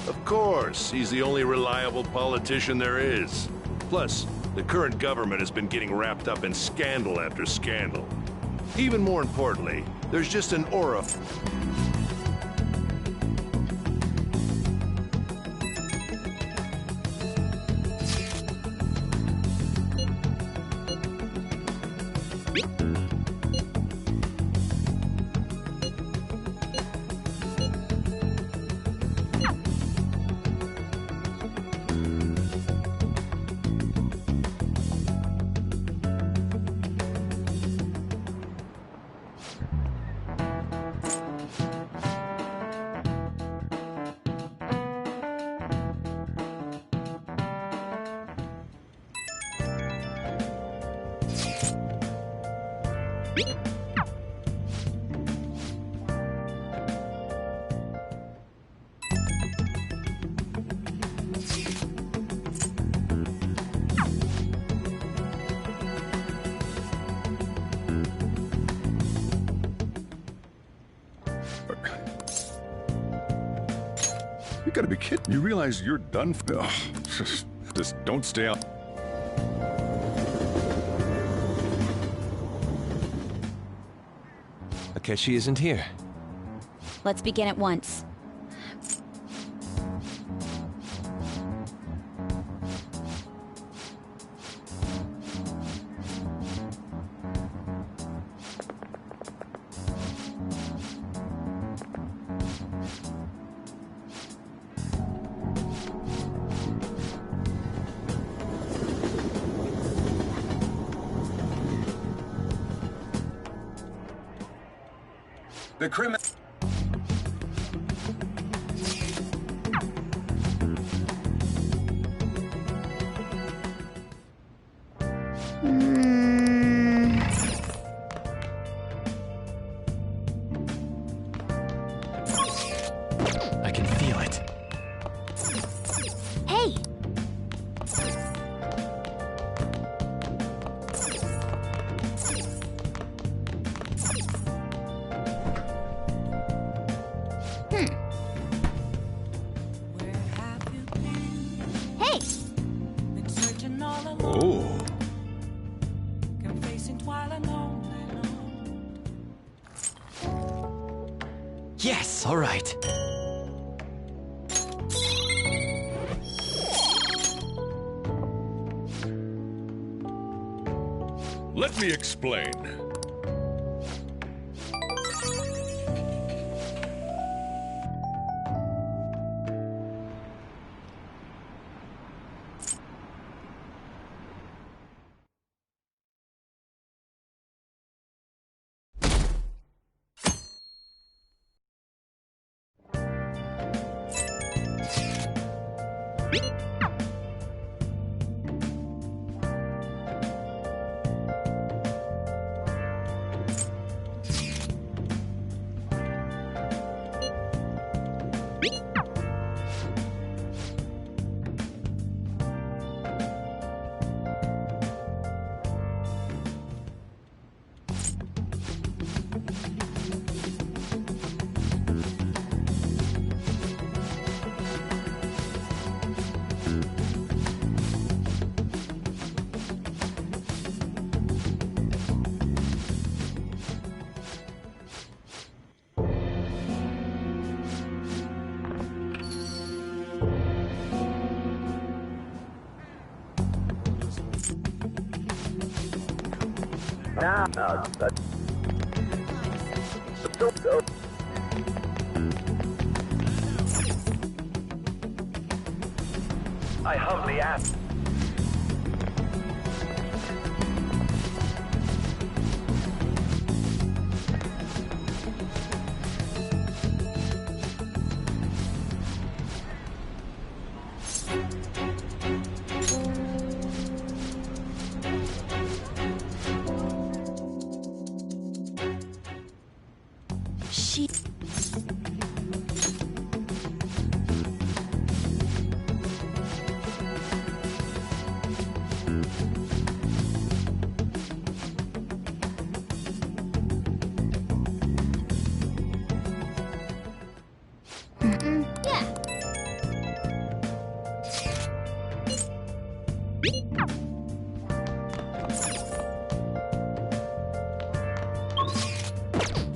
Of course, he's the only reliable politician there is. Plus, the current government has been getting wrapped up in scandal after scandal. Even more importantly, there's just an aura.
You gotta be kidding. You realize you're done for... Ugh, just don't stay out.
Akechi isn't here.
Let's begin at once.
The criminal...
I can feel it.
Hey! Hey!
Oh.
Yes, all right.
Let me explain.
I humbly ask.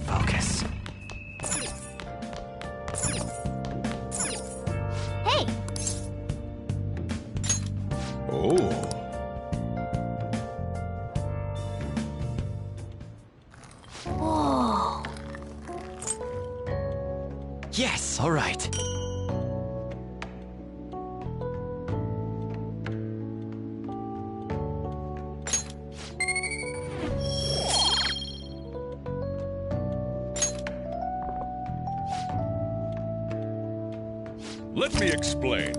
Focus.
Hey!
Oh.
Whoa.
Yes, all right.
Let me explain.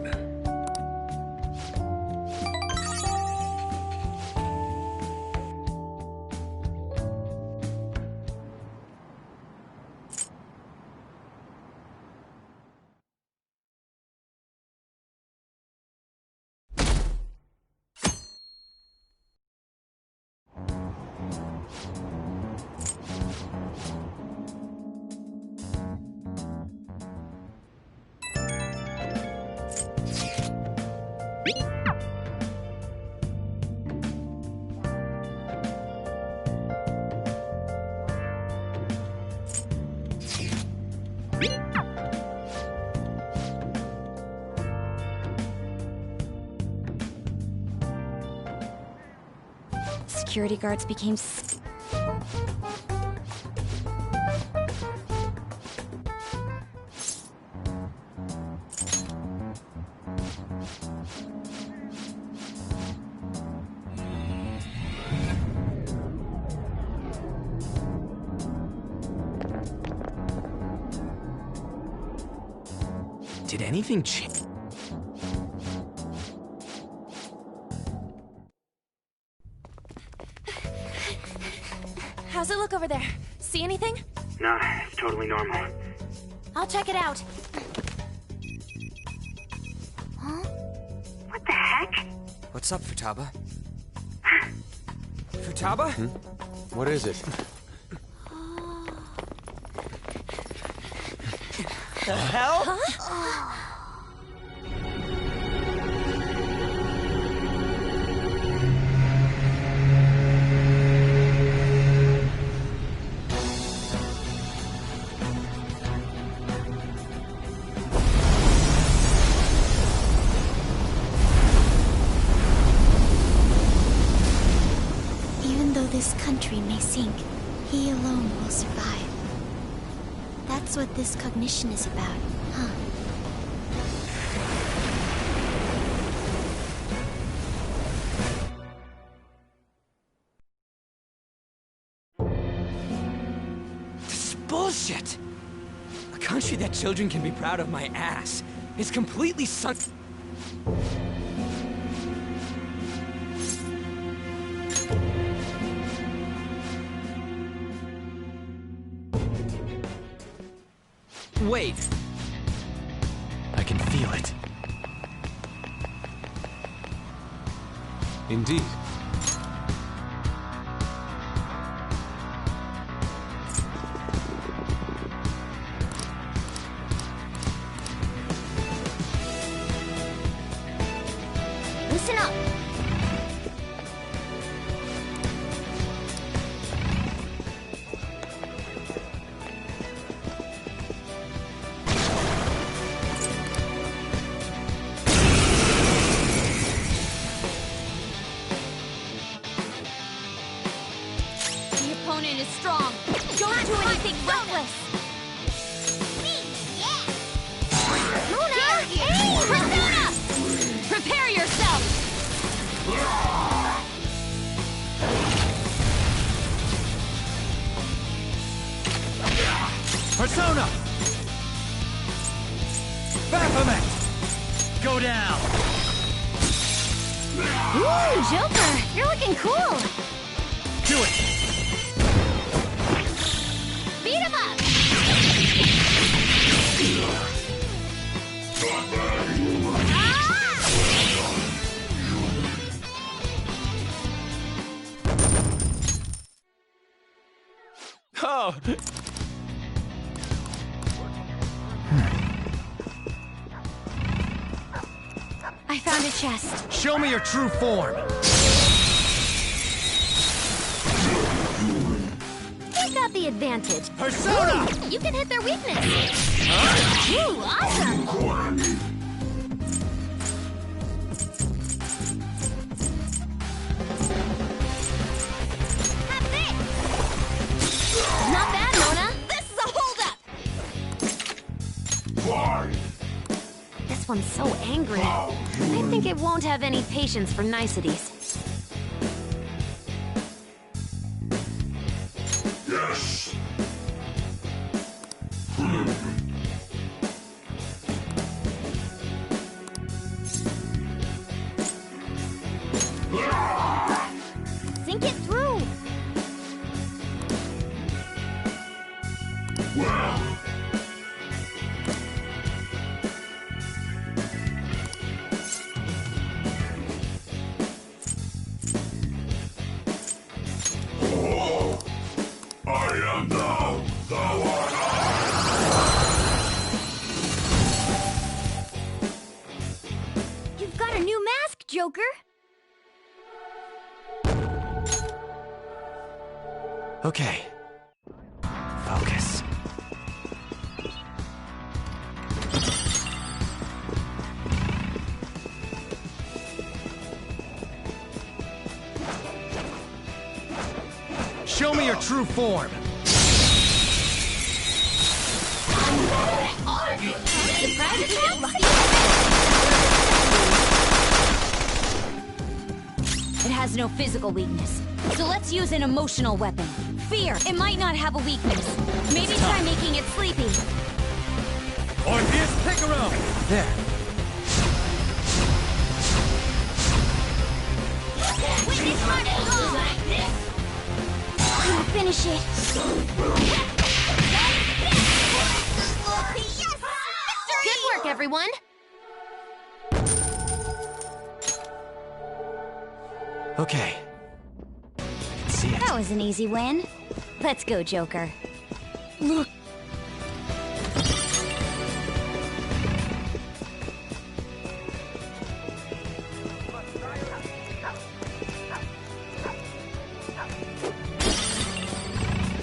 Security guards became
Did anything change?
How's it look over there? See anything?
Nah, it's totally normal.
I'll check it out.
Huh?
What the heck?
What's up, Futaba? Futaba?
What is it?
The hell?
Huh?
Even though this country may sink, he alone will survive. That's what this cognition is about, huh?
This is bullshit! A country that children can be proud of my ass is completely sunk. Wait. I can feel it.
Indeed.
Listen up!
opponent is strong. Don't do anything reckless.
Luna!
Persona! Prepare yourself!
Persona! Baphomet! Go down!
Ooh, Joker! You're looking cool!
Do it!
Beat him up!
Oh!
I found a chest.
Show me your true form!
He's got the advantage.
Persona!
Ooh, you can hit their weakness. Ooh, awesome! Have this! Not bad, Mona. This is a holdup!
This one's so angry. I think it won't have any patience for niceties.
Yes.
Think it through.
Well. Oh, I am now the one.
You've got a new mask, Joker.
Okay. Focus.
Show me your true form!
It has no physical weakness. So let's use an emotional weapon. Fear. It might not have a weakness. Maybe try making it sleepy.
Orpheus Picaro!
There.
I'll finish it.
Good work, everyone!
Okay. See it.
That was an easy win. Let's go, Joker.
Look.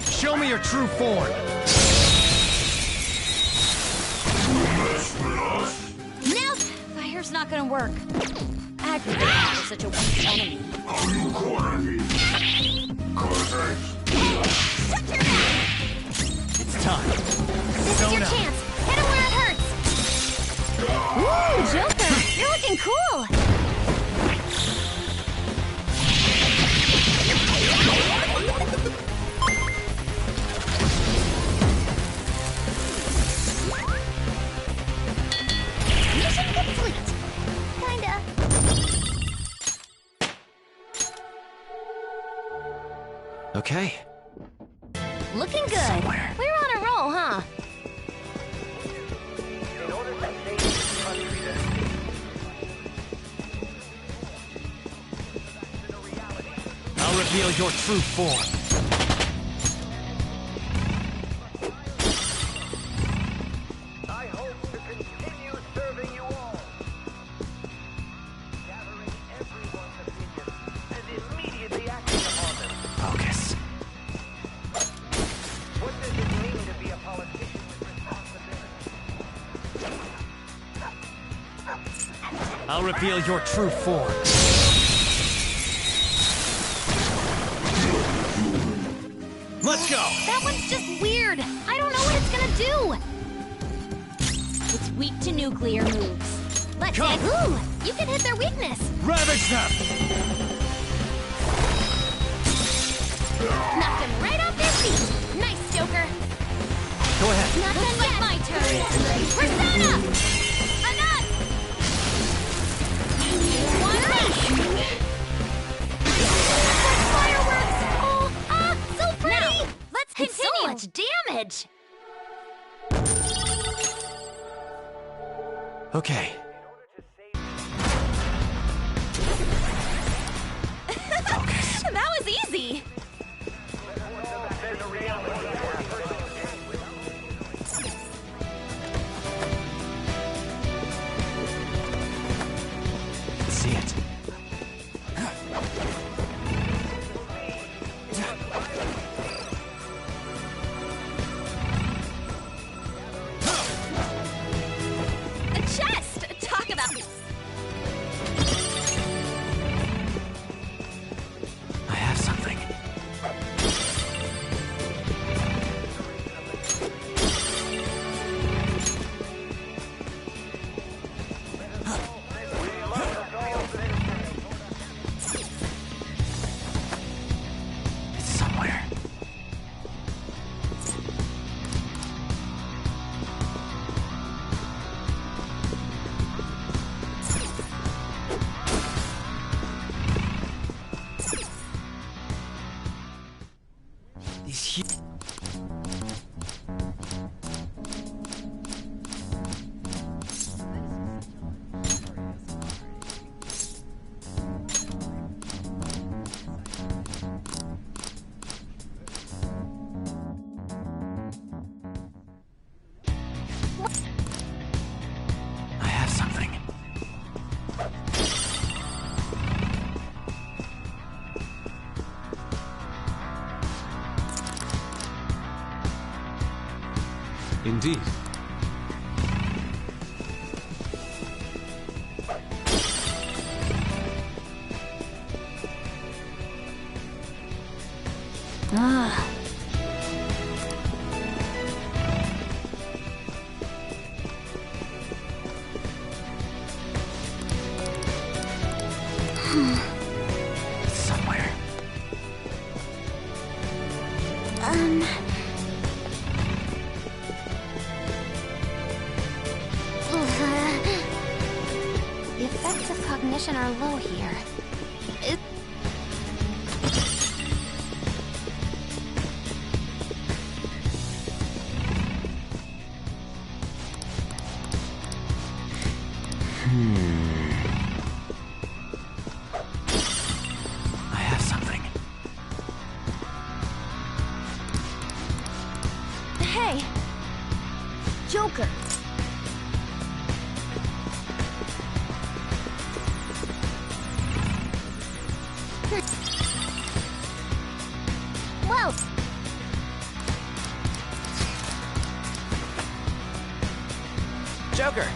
Show me your true form!
Now, fire's not gonna work. Aggravating for such a weak enemy.
It's time.
This is your chance. Hit him where it hurts. Ooh, Joker, you're looking cool. Mission complete. Kinda.
Okay.
Looking good. We're on a roll, huh?
I'll reveal your true form.
I hope to continue serving you all. Gathering everyone's opinions and immediately acting upon them.
Focus.
What does it mean to be a politician with responsibility?
I'll reveal your true form. Let's go!
That one's just weird. I don't know what it's gonna do. It's weak to nuclear moves. Let's
Come.
say, ooh, you can hit their weakness.
Ravage them!
Knocked him right off their feet. Nice, Joker.
Go ahead.
Not done yet. My turn. Persona! Enough! One left. Fireworks! Oh, so pretty! Now, let's continue. So much damage.
Okay.
That was easy.
See it.
A chest! Talk about...
I have something. It's somewhere. These I have something.
Indeed.
Ah.
Somewhere.
The effects of cognition are low here.
I have something.
Hey! Joker! Well,
Joker!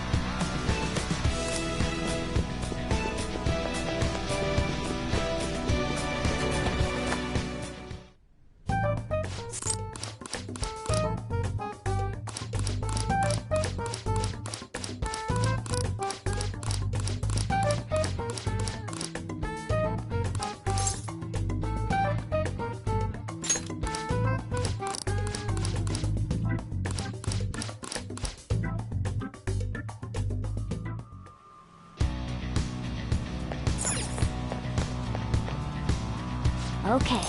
okay.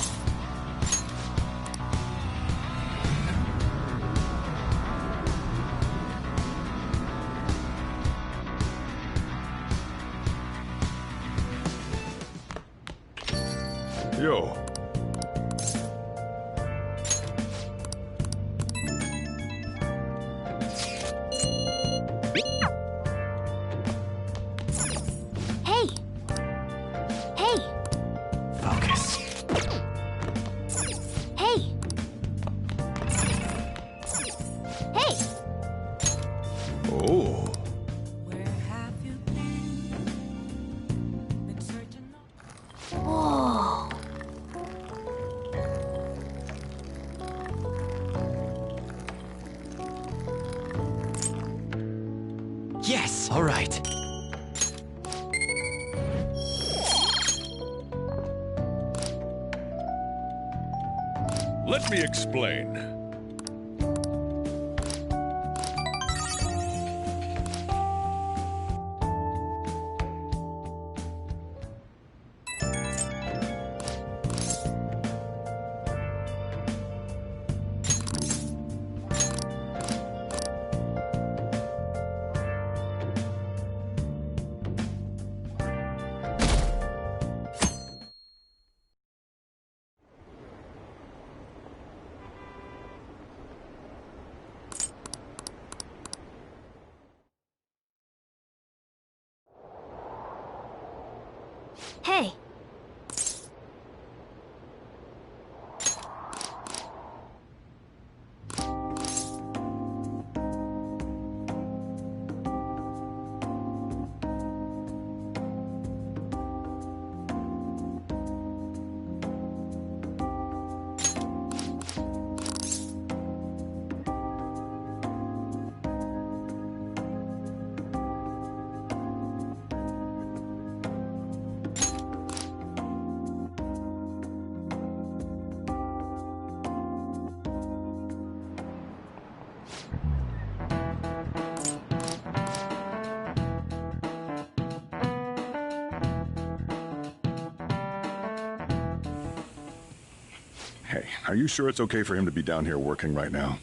Yo.
Hey! Hey!
Focus.
Hey! Hey!
Oh.
Whoa!
right.
Let me explain.
Hey!
Hey, are you sure it's okay for him to be down here working right now?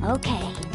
Okay.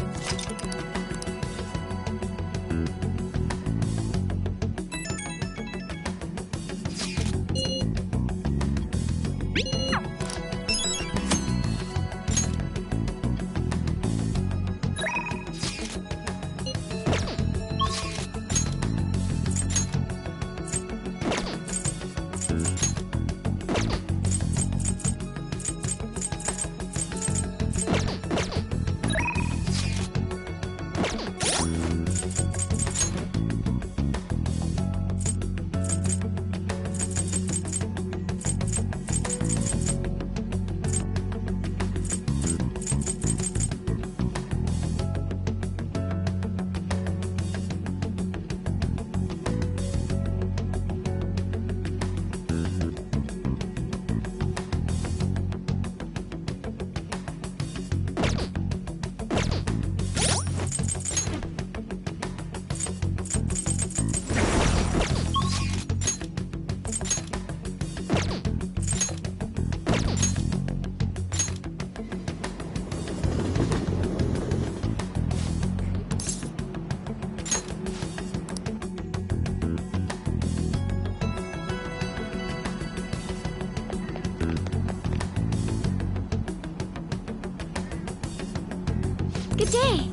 Good day.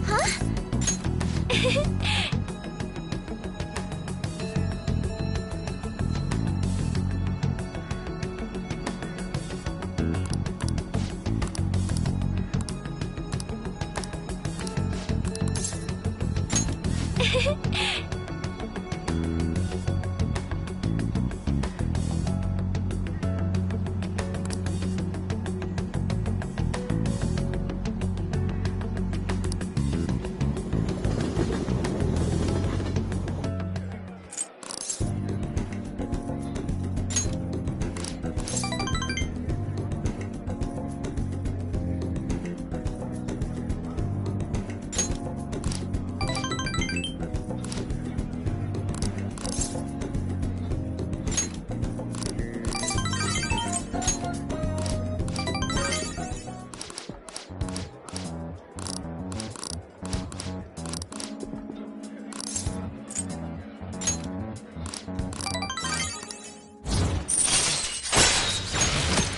Huh?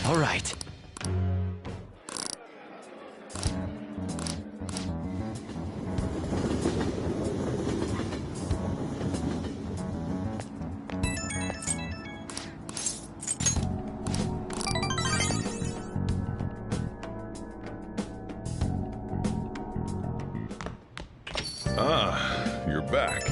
All right.
Ah, you're back.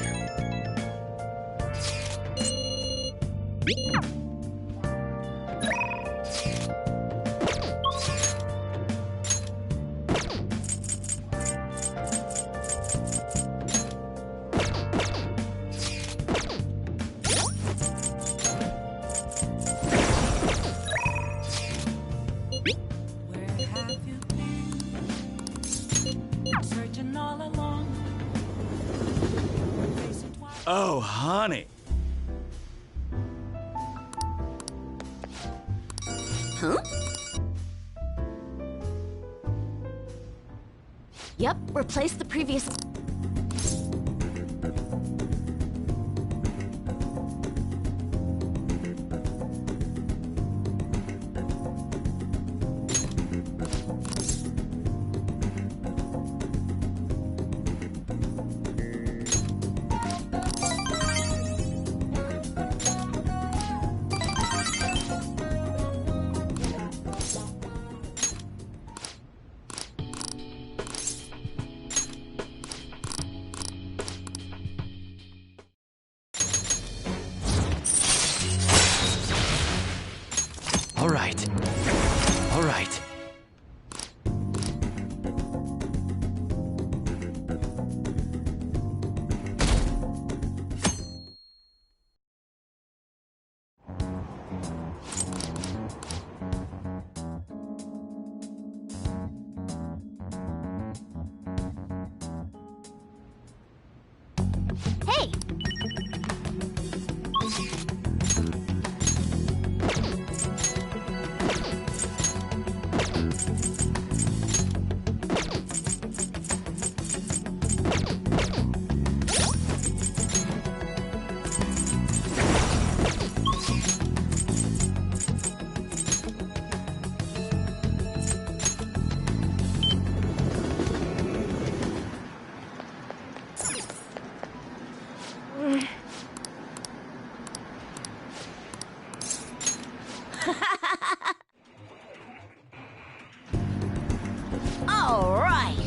Oh, honey.
Huh? Yep, replace the previous...
All right. All right.
Hey! All right.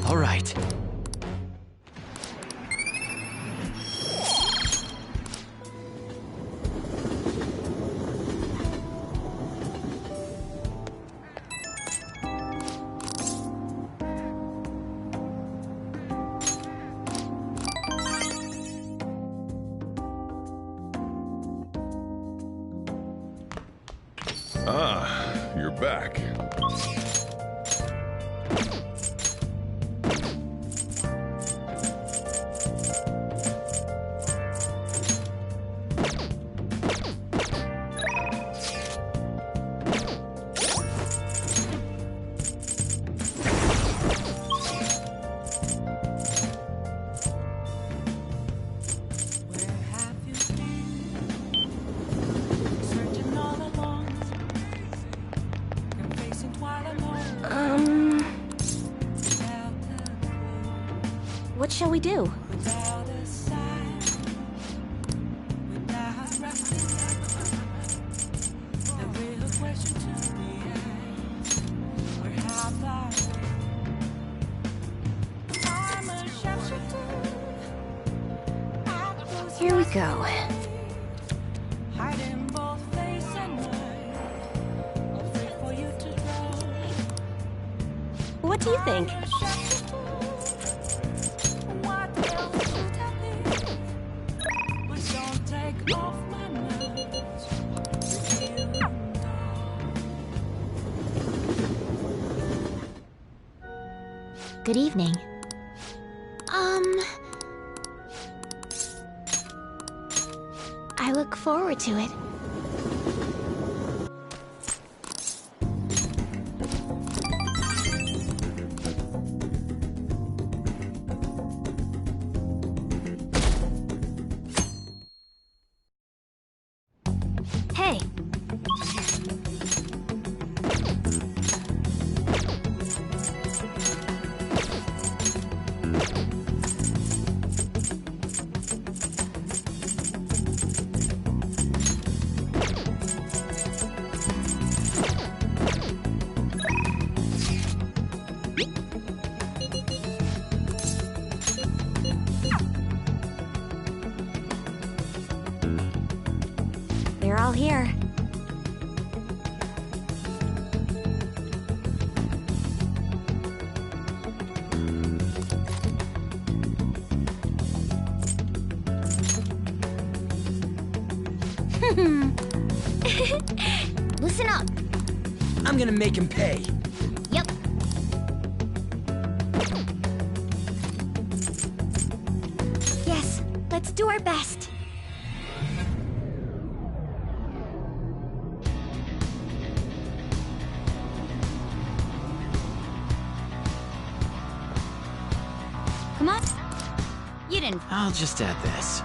All right.
Ah, you're back.
What shall we do? Here we go.
do you think?
Good evening. I look forward to it.
Hey!
They're all here.
Listen up!
I'm gonna make him pay.
Yep.
Yes, let's do our best.
Come on. You didn't.
I'll just add this.